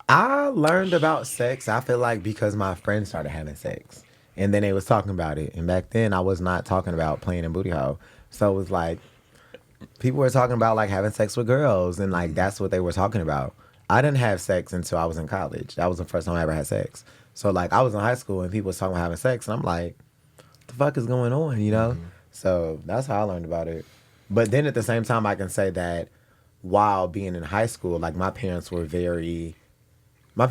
I learned about sex, I feel like, because my friends started having sex. And then they was talking about it. And back then, I was not talking about playing in booty hole. So it was like, people were talking about, like, having sex with girls. And, like, that's what they were talking about. I didn't have sex until I was in college. That was the first time I ever had sex. So, like, I was in high school and people was talking about having sex. And I'm like, what the fuck is going on, you know? So that's how I learned about it. But then at the same time, I can say that while being in high school, like, my parents were very, I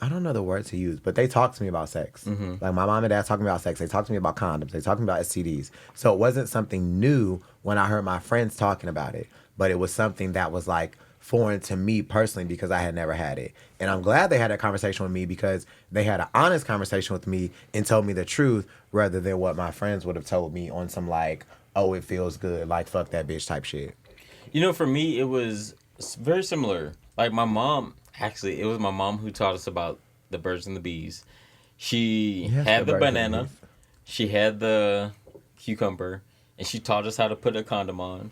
don't know the word to use, but they talked to me about sex. Like, my mom and dad talked to me about sex. They talked to me about condoms. They talked to me about STDs. So it wasn't something new when I heard my friends talking about it, but it was something that was, like, foreign to me personally because I had never had it. And I'm glad they had that conversation with me because they had an honest conversation with me and told me the truth rather than what my friends would have told me on some, like, oh, it feels good, like, fuck that bitch type shit. You know, for me, it was very similar. Like, my mom, actually, it was my mom who taught us about the birds and the bees. She Yes, had the the birds and banana, bees. she had the cucumber, and she taught us how to put a condom on.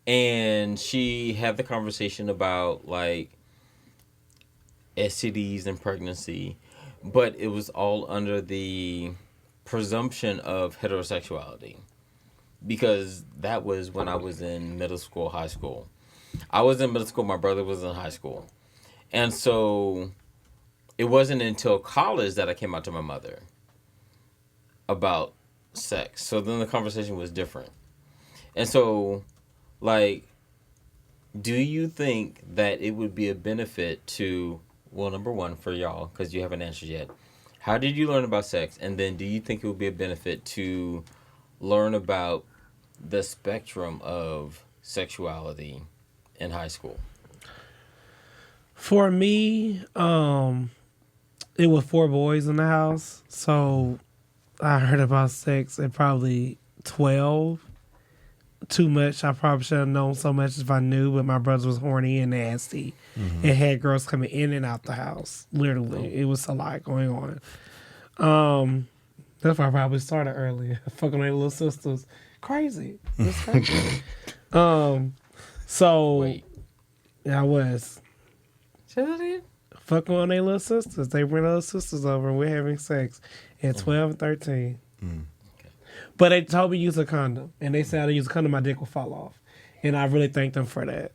And she had the conversation about, like, STDs and pregnancy, but it was all under the presumption of heterosexuality. Because that was when I was in middle school, high school. I was in middle school, my brother was in high school. And so it wasn't until college that I came out to my mother about sex. So then the conversation was different. And so, like, do you think that it would be a benefit to, well, number one, for y'all, because you haven't answered yet, how did you learn about sex? And then do you think it would be a benefit to learn about the spectrum of sexuality in high school? For me, it was 4 boys in the house, so I heard about sex at probably 12. Too much. I probably should have known so much if I knew, but my brother was horny and nasty and had girls coming in and out the house. Literally. It was a lot going on. That's why I probably started early. Fucking my little sisters. Crazy. It's crazy. So Wait. I was Say that again? fucking on their little sisters. They bring little sisters over and we're having sex at 12 and 13. But they told me to use a condom. And they said I use a condom, my dick will fall off. And I really thank them for that.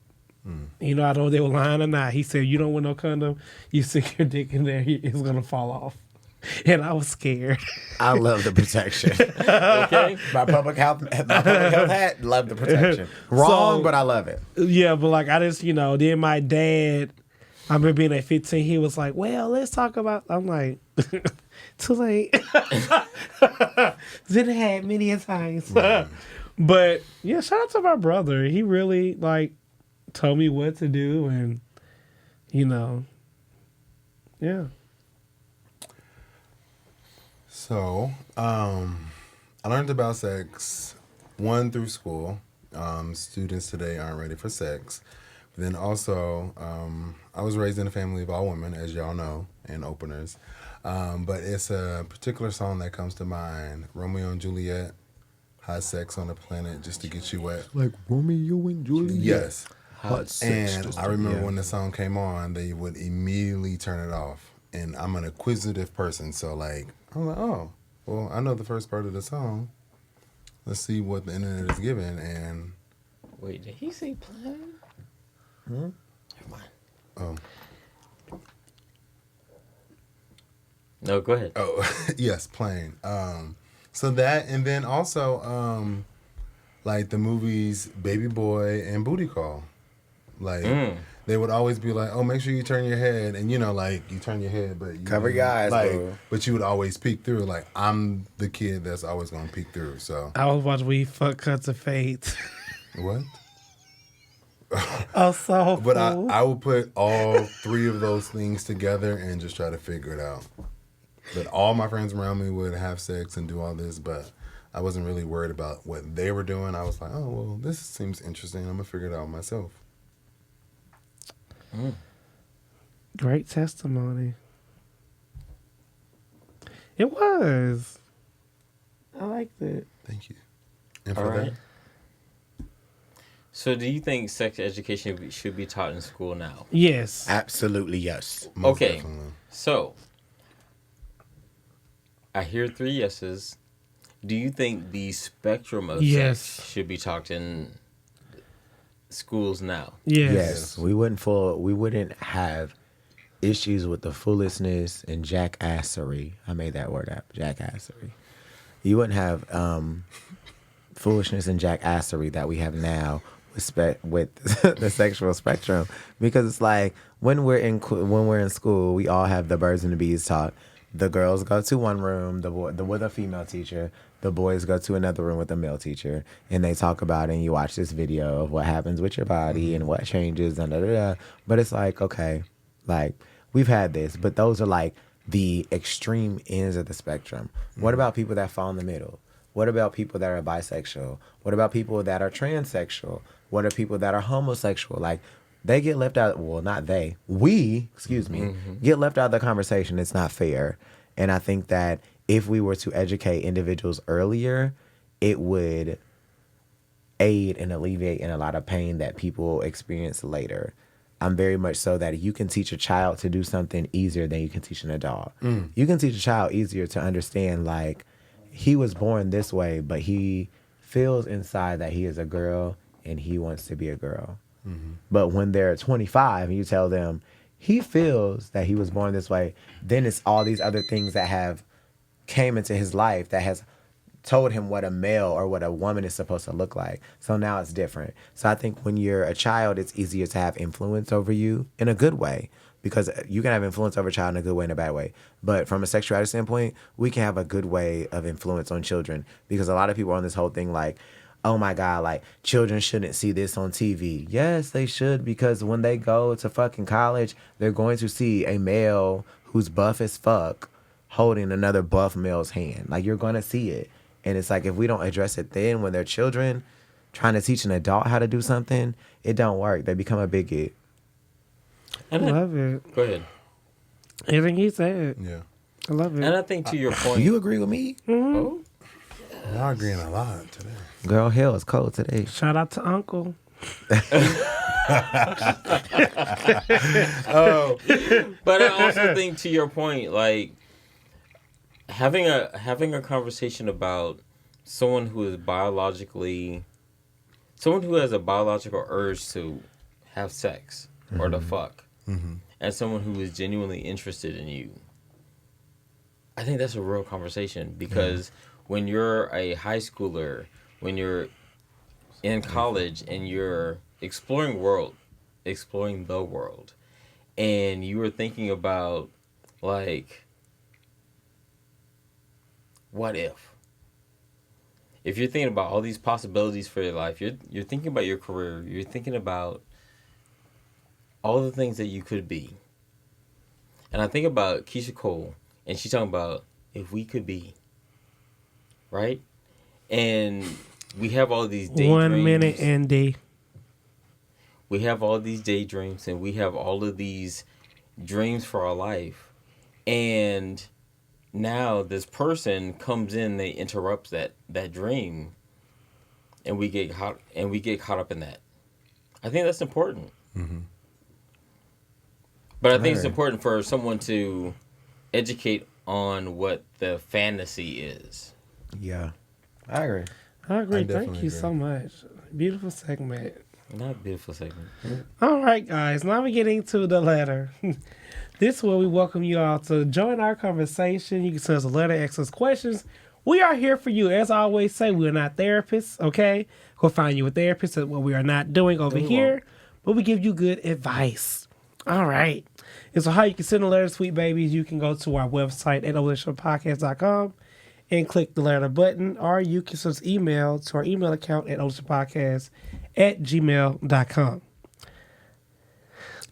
You know, I don't know if they were lying or not. He said, you don't want no condom, you stick your dick in there, it's going to fall off. And I was scared. I love the protection. Okay. my public health hat, love the protection. Wrong, So- but I love it. Yeah, but like I just, you know, then my dad, I remember being at 15, he was like, well, let's talk about, I'm like, too late. Didn't have many a times. But yeah, shout out to my brother. He really like told me what to do and, you know, yeah. So, I learned about sex, one, through school. Students today aren't ready for sex. But then also, I was raised in a family of all women, as y'all know, and openers. But it's a particular song that comes to mind. Romeo and Juliet, hot sex on the planet just to get you wet. Like Romeo and Juliet. Yes. Hot sex. And I remember when the song came on, they would immediately turn it off. And I'm an inquisitive person, so like, I'm like, oh, well, I know the first part of the song. Let's see what the internet is giving. And Wait, did he say plain? Never mind. oh, No, go ahead. oh, yes, plain. So that, and then also, like the movies Baby Boy and Booty Call, like. They would always be like, "Oh, make sure you turn your head," and you know, like you turn your head, but you Cover your eyes, like, boo. but you would always peek through. Like I'm the kid that's always gonna peek through. So I was watching We Fuck Cuts of Fate. what? Oh, so But cool. I would put all 3 of those things together and just try to figure it out. But all my friends around me would have sex and do all this, but I wasn't really worried about what they were doing. I was like, oh well, this seems interesting. I'm gonna figure it out myself. Great testimony. It was. I liked it. Thank you. And All for right. So, do you think sex education should be taught in school now? Yes. Absolutely yes. that, most Okay. definitely. So, I hear 3 yeses. Do you think the spectrum of Yes. sex should be taught in schools now? Yes. Yes, we wouldn't have issues with the foolishness and jackassery. I made that word up, jackassery. You wouldn't have foolishness and jackassery that we have now with the sexual spectrum, because it's like when we're in school, we all have the birds and the bees talk. The girls go to one room, with a female teacher. The boys go to another room with a male teacher, and they talk about it, and you watch this video of what happens with your body and what changes and da-da-da. But it's like, okay, like we've had this, but those are like the extreme ends of the spectrum. What about people that fall in the middle? What about people that are bisexual? What about people that are transsexual? What are people that are homosexual? Like, they get left out. Well, not they. We, get left out of the conversation. It's not fair. And I think that if we were to educate individuals earlier, it would aid and alleviate in a lot of pain that people experience later. I'm very much so that you can teach a child to do something easier than you can teach an adult. You can teach a child easier to understand, like, he was born this way, but he feels inside that he is a girl and he wants to be a girl. But when they're 25 and you tell them he feels that he was born this way, then it's all these other things that have came into his life that has told him what a male or what a woman is supposed to look like. So now it's different. So I think when you're a child, it's easier to have influence over you in a good way, because you can have influence over a child in a good way and a bad way. But from a sexuality standpoint, we can have a good way of influence on children, because a lot of people are on this whole thing like, oh my God, like children shouldn't see this on TV. Yes, they should, because when they go to fucking college, they're going to see a male who's buff as fuck holding another buff male's hand. Like, you're going to see it. And it's like, if we don't address it then when they're children, trying to teach an adult how to do something, it don't work. They become a bigot. I love it. Go ahead. Everything he said. Yeah. I love it. And I think to your point. Do you agree with me? Oh, Y'all agreeing a lot today. Girl, hell, it's cold today. Shout out to Uncle. Oh, but I also think to your point, like having a conversation about someone who has a biological urge to have sex or to fuck, and someone who is genuinely interested in you. I think that's a real conversation, because when you're a high schooler, when you're in college and you're exploring the world, and you were thinking about, like, what if you're thinking about all these possibilities for your life, you're thinking about your career, you're thinking about all the things that you could be. And I think about Keisha Cole, and she's talking about if we could be, right? And we have all these daydreams. 1 minute, ND. We have all these daydreams, and we have all of these dreams for our life. And now this person comes in, they interrupt that dream, and we get caught up in that. I think that's important. Mm-hmm. But I think it's important for someone to educate on what the fantasy is. Yeah, I agree. Thank you so much. Beautiful segment. Not beautiful segment. All right, guys. Now we're getting to the letter. This is where we welcome you all to join our conversation. You can send us a letter, ask us questions. We are here for you. As I always say, we're not therapists, okay? We'll find you a therapist. That's what we are not doing over here. But we give you good advice. All right. And so how you can send a letter, sweet babies, you can go to our website at openrelationshippodcast.com and click the letter button, or you can send us email to our email account at openrelationshippodcast@gmail.com.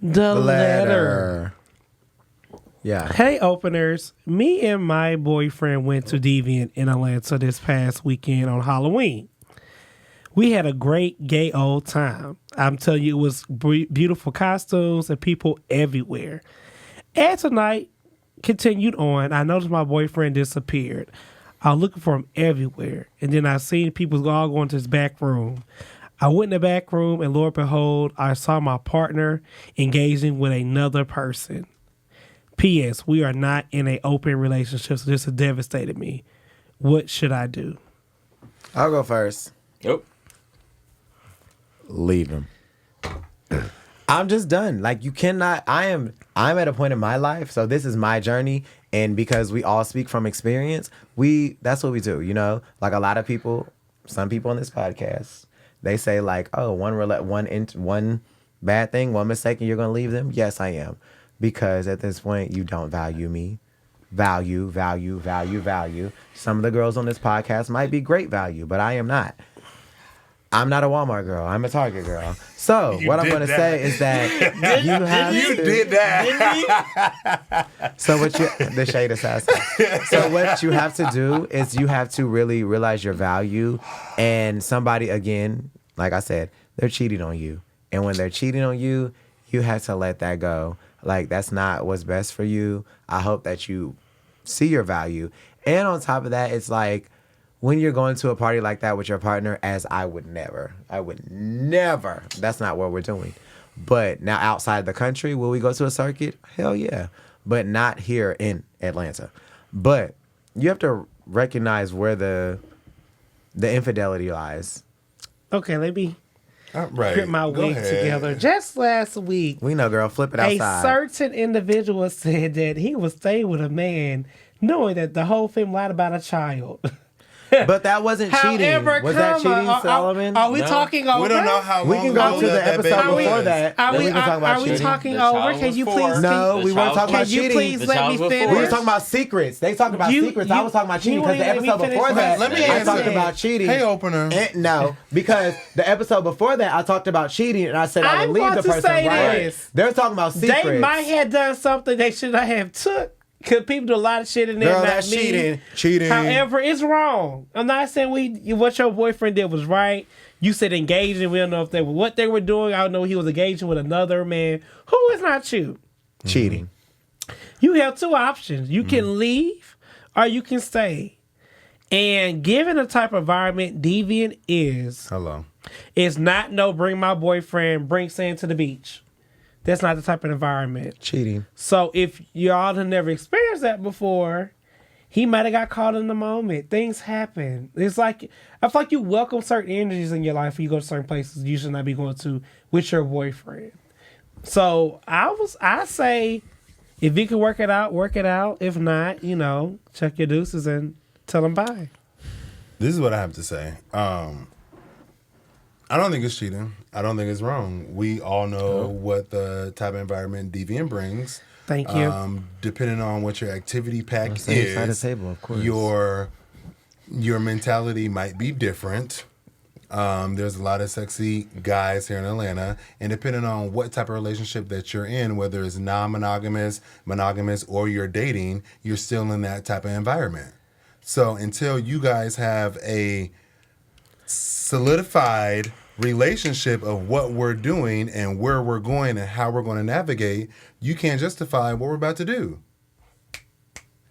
The letter. Yeah. Hey, openers. Me and my boyfriend went to Deviant in Atlanta this past weekend on Halloween. We had a great gay old time. I'm telling you, it was beautiful costumes and people everywhere. As the night continued on, I noticed my boyfriend disappeared. I was looking for him everywhere. And then I seen people all going to his back room. I went in the back room, and lo and behold, I saw my partner engaging with another person. P.S. We are not in an open relationship, so this has devastated me. What should I do? I'll go first. Yep. Leave him. I'm just done. Like, you cannot. I'm at a point in my life, so this is my journey, and because we all speak from experience, that's what we do. You know, like a lot of people, some people on this podcast, they say like, oh, one bad thing, one mistake, and you're gonna leave them. Yes, I am, because at this point you don't value me. Value. Some of the girls on this podcast might be great value, but I am not. I'm not a Walmart girl. I'm a Target girl. So what I'm going to say is that you have you to. did that. So the shade assassin. So what you have to do is you have to really realize your value. And somebody, again, like I said, they're cheating on you. And when they're cheating on you, you have to let that go. Like, that's not what's best for you. I hope that you see your value. And on top of that, it's like, when you're going to a party like that with your partner, as I would never. That's not what we're doing. But now outside the country, will we go to a circuit? Hell yeah. But not here in Atlanta. But you have to recognize where the infidelity lies. Okay, let me get my Go wig ahead. together. Just last week, We know, girl. Flip it outside. a certain individual said that he was staying with a man knowing that the whole family lied about a child. But that wasn't cheating. However, Was that come on, cheating, Solomon? Are we No. talking over? We don't know how We long can go ago to the that episode baby before was. that. Are Then we, we can talk about are we cheating. talking The over? child Can was you four. please? No, The we weren't child talking Can about you cheating. please The let child me was finish? four. We were talking about secrets. They talked about You- secrets. you- I was talking about cheating you because the ain't let me episode finish before my that, Let me I answer. talked about cheating. Hey, opener. No, because the episode before that, I talked about cheating, and I said I I would leave want the to person say right. this. They're talking about secrets. They might have done something they should not have took. Cause people do a lot of shit in there. Girl, not that's me. cheating. Cheating. However, it's wrong. I'm not saying what your boyfriend did was right. You said engaging. We don't know if they were what they were doing. I don't know he was engaging with another man who is not you. Cheating. You have two options. You can leave or you can stay. And given the type of environment Deviant is, Hello. it's not no bring my boyfriend, bring sand to the beach. That's not the type of environment. Cheating. So if y'all have never experienced that before, he might have got caught in the moment. Things happen. It's like I feel like you welcome certain energies in your life when you go to certain places you should not be going to with your boyfriend. So I say if you can work it out, work it out. If not, check your deuces and tell them bye. This is what I have to say. I don't think it's cheating. I don't think it's wrong. We all know what the type of environment Deviant brings. Thank you. Depending on what your activity pack Same is, side of the table, of course. your mentality might be different. There's a lot of sexy guys here in Atlanta, and depending on what type of relationship that you're in, whether it's non-monogamous, monogamous, or you're dating, you're still in that type of environment. So until you guys have a solidified relationship of what we're doing and where we're going and how we're going to navigate, you can't justify what we're about to do.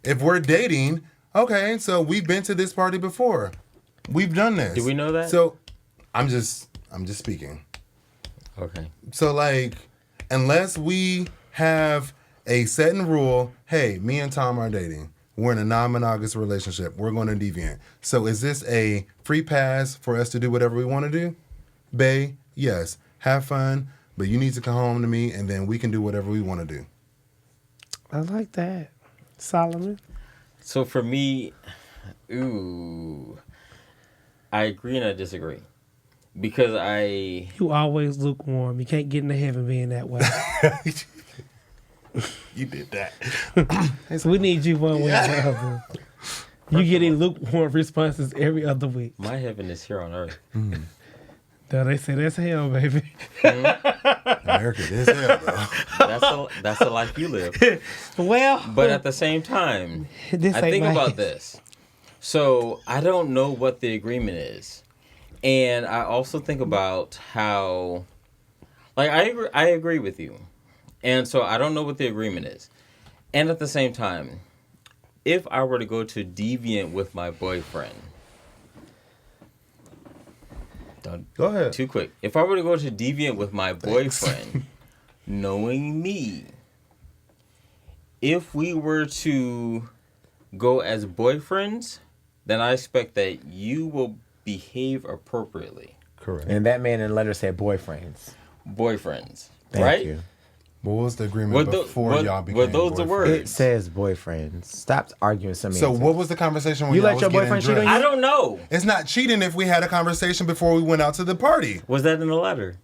If we're dating, okay, so we've been to this party before. We've done this. Do we know that? So I'm just speaking. Okay. So like, unless we have a set and rule, hey, me and Tom are dating. We're in a non-monogamous relationship. We're going to Deviant. So is this a free pass for us to do whatever we want to do? Bae, yes. Have fun, but you need to come home to me, and then we can do whatever we want to do. I like that. Solomon. So for me, I agree and I disagree. Because You always lukewarm. You can't get into heaven being that way. You did that. So we need you one way or the other. You getting lukewarm responses every other week. my heaven is here on earth. No, they say that's hell, baby. America is hell, though. That's the life you live. Well, But at the same time, this I ain't think my- about this. So I don't know what the agreement is. And I also think about how, like, I agree with you. And so I don't know what the agreement is. And at the same time, if I were to go to Deviant with my boyfriend, don't Go ahead. too quick. If I were to go to Deviant with my boyfriend, knowing me, if we were to go as boyfriends, then I expect that you will behave appropriately. Correct. And that man in the letter said boyfriends. Boyfriends, Thank right? you. What was the agreement before y'all became were those the boyfriends? words? It says boyfriends. Stop arguing some So answers. what was the conversation when You y'all let was your getting boyfriend cheat on dressed? you? I don't know. It's not cheating if we had a conversation before we went out to the party. Was that in the letter?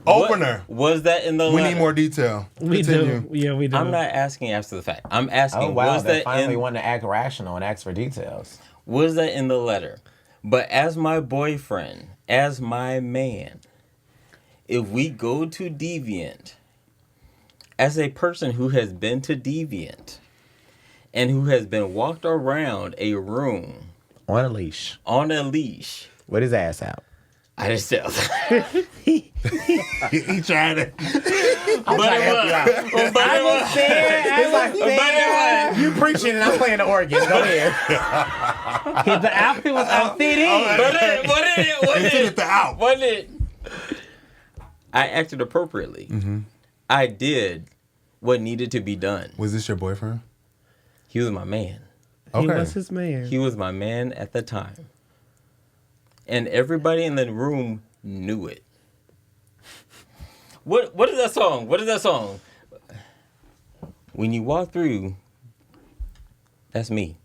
Opener. What, was that in the We letter? need more detail. We Continue. do. Yeah, we do. I'm not asking after the fact. I'm asking, Oh, wow. was They that finally in, want to act rational and ask for details. was that in the letter? But as my boyfriend, as my man, if we go to Deviant, as a person who has been to Deviant and who has been walked around a room On a leash. on a leash, With his ass out. I just tell. He tried it. You preaching and I'm playing the organ. Go ahead. The outfit was outfitted. Wasn't it? I acted appropriately. Mm-hmm. I did what needed to be done. Was this your boyfriend? He was my man. He was his man. He was my man at the time. And everybody in the room knew it. What is that song? What is that song? When you walk through, that's me.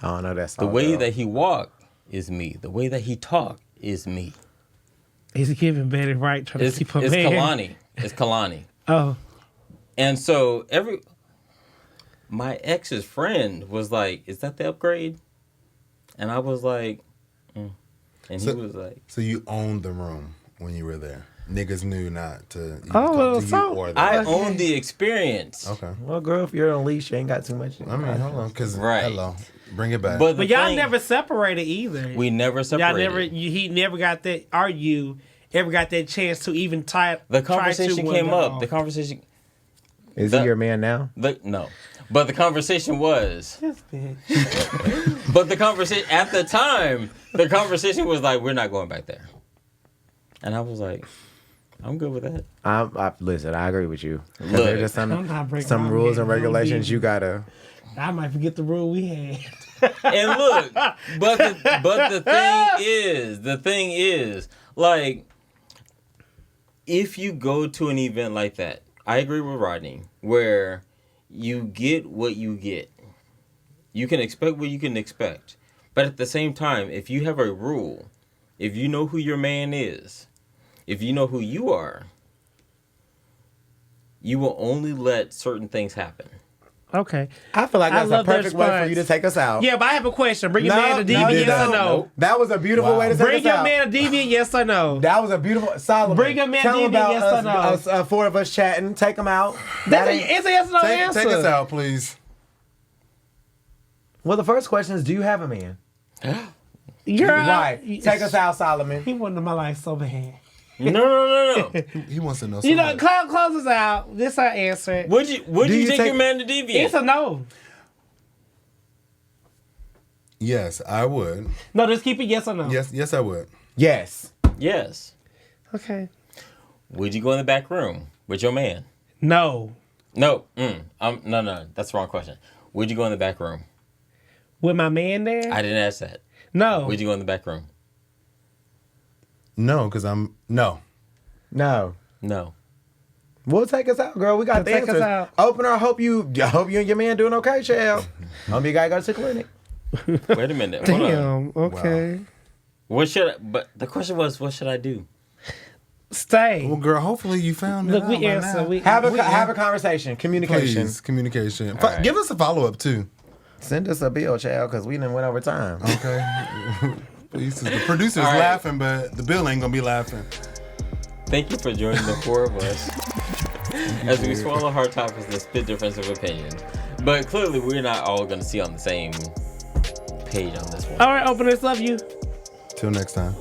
I don't know that The song. way girl. that he walked is me. The way that he talked is me. He's giving Betty right, trying It's to keep her it's man. Kalani. It's Kalani. Oh, And so my ex's friend was like, "Is that the upgrade?" And I was like, And So- he was like, So you owned the room when you were there. Niggas knew not to even Oh, talk to so- you or "I them. own the experience." Okay. Well, girl, if you're on leash, you ain't got too much. I mean, hold on, because Right. hello, bring it back. But but y'all never separated either. We never Y'all separated. never. He never got that. Or you ever got that chance to even The conversation came up. The The conversation. Is The- he your man now? No, but the conversation was. This bitch. But the conversation at the time, the conversation was like, "We're not going back there," and I was like, "I'm good with that." Listen, I agree with you. 'Cause Look, there's just I'm not breaking some my rules man. and regulations Don't you gotta. I might forget the rule we had. And look, but the thing is, like, if you go to an event like that, I agree with Rodney, where you get what you get. You can expect what you can expect. But at the same time, if you have a rule, if you know who your man is, if you know who you are, you will only let certain things happen. Okay. I feel like I that's a love that perfect way for response. you to take us out. Yeah, but I have a question. Bring your man a deviant, yes or no? That was a beautiful way to take Bring us your out. man a deviant, yes or no? That was a beautiful. Solomon. Bring your man Tell him Deviant, about yes or no? us, four of us chatting. Take him out. It's a yes or no answer. Take us out, please. Well, the first question is, do you have a man? Girl, Right. Take us out, Solomon. He wanted my life so bad. No. He wants to know. So You know, much. close us out. This our answer. Would you Do you take take- your man to deviant? It's a no. Yes, I would. No, just keep it yes or no. Yes, I would. Yes. Yes. Okay. Would you go in the back room with your man? No. No. No. That's the wrong question. Would you go in the back room? With my man there? I didn't ask that. No. Would you go in the back room? No, because I'm no. No. No. We'll take us out, girl. We got the Take us answers. out. Opener, I hope you and your man doing okay, child. Hope you gotta go to the clinic. Wait a minute. Hold on. Damn. Okay. But the question was, what should I do? Stay. Well, girl, hopefully you found it Look, out we by answer. now. We Have a conversation. Communication. Please, communication. All right. Give us a follow up too. Send us a bill, child, because we done went over time. Okay. Please, the producer's All right. laughing, but the bill ain't gonna be laughing. Thank you for joining the four of us as we swallow hard topics and spit difference of opinion. But clearly, we're not all going to see on the same page on this one. All right, openers, love you. Till next time.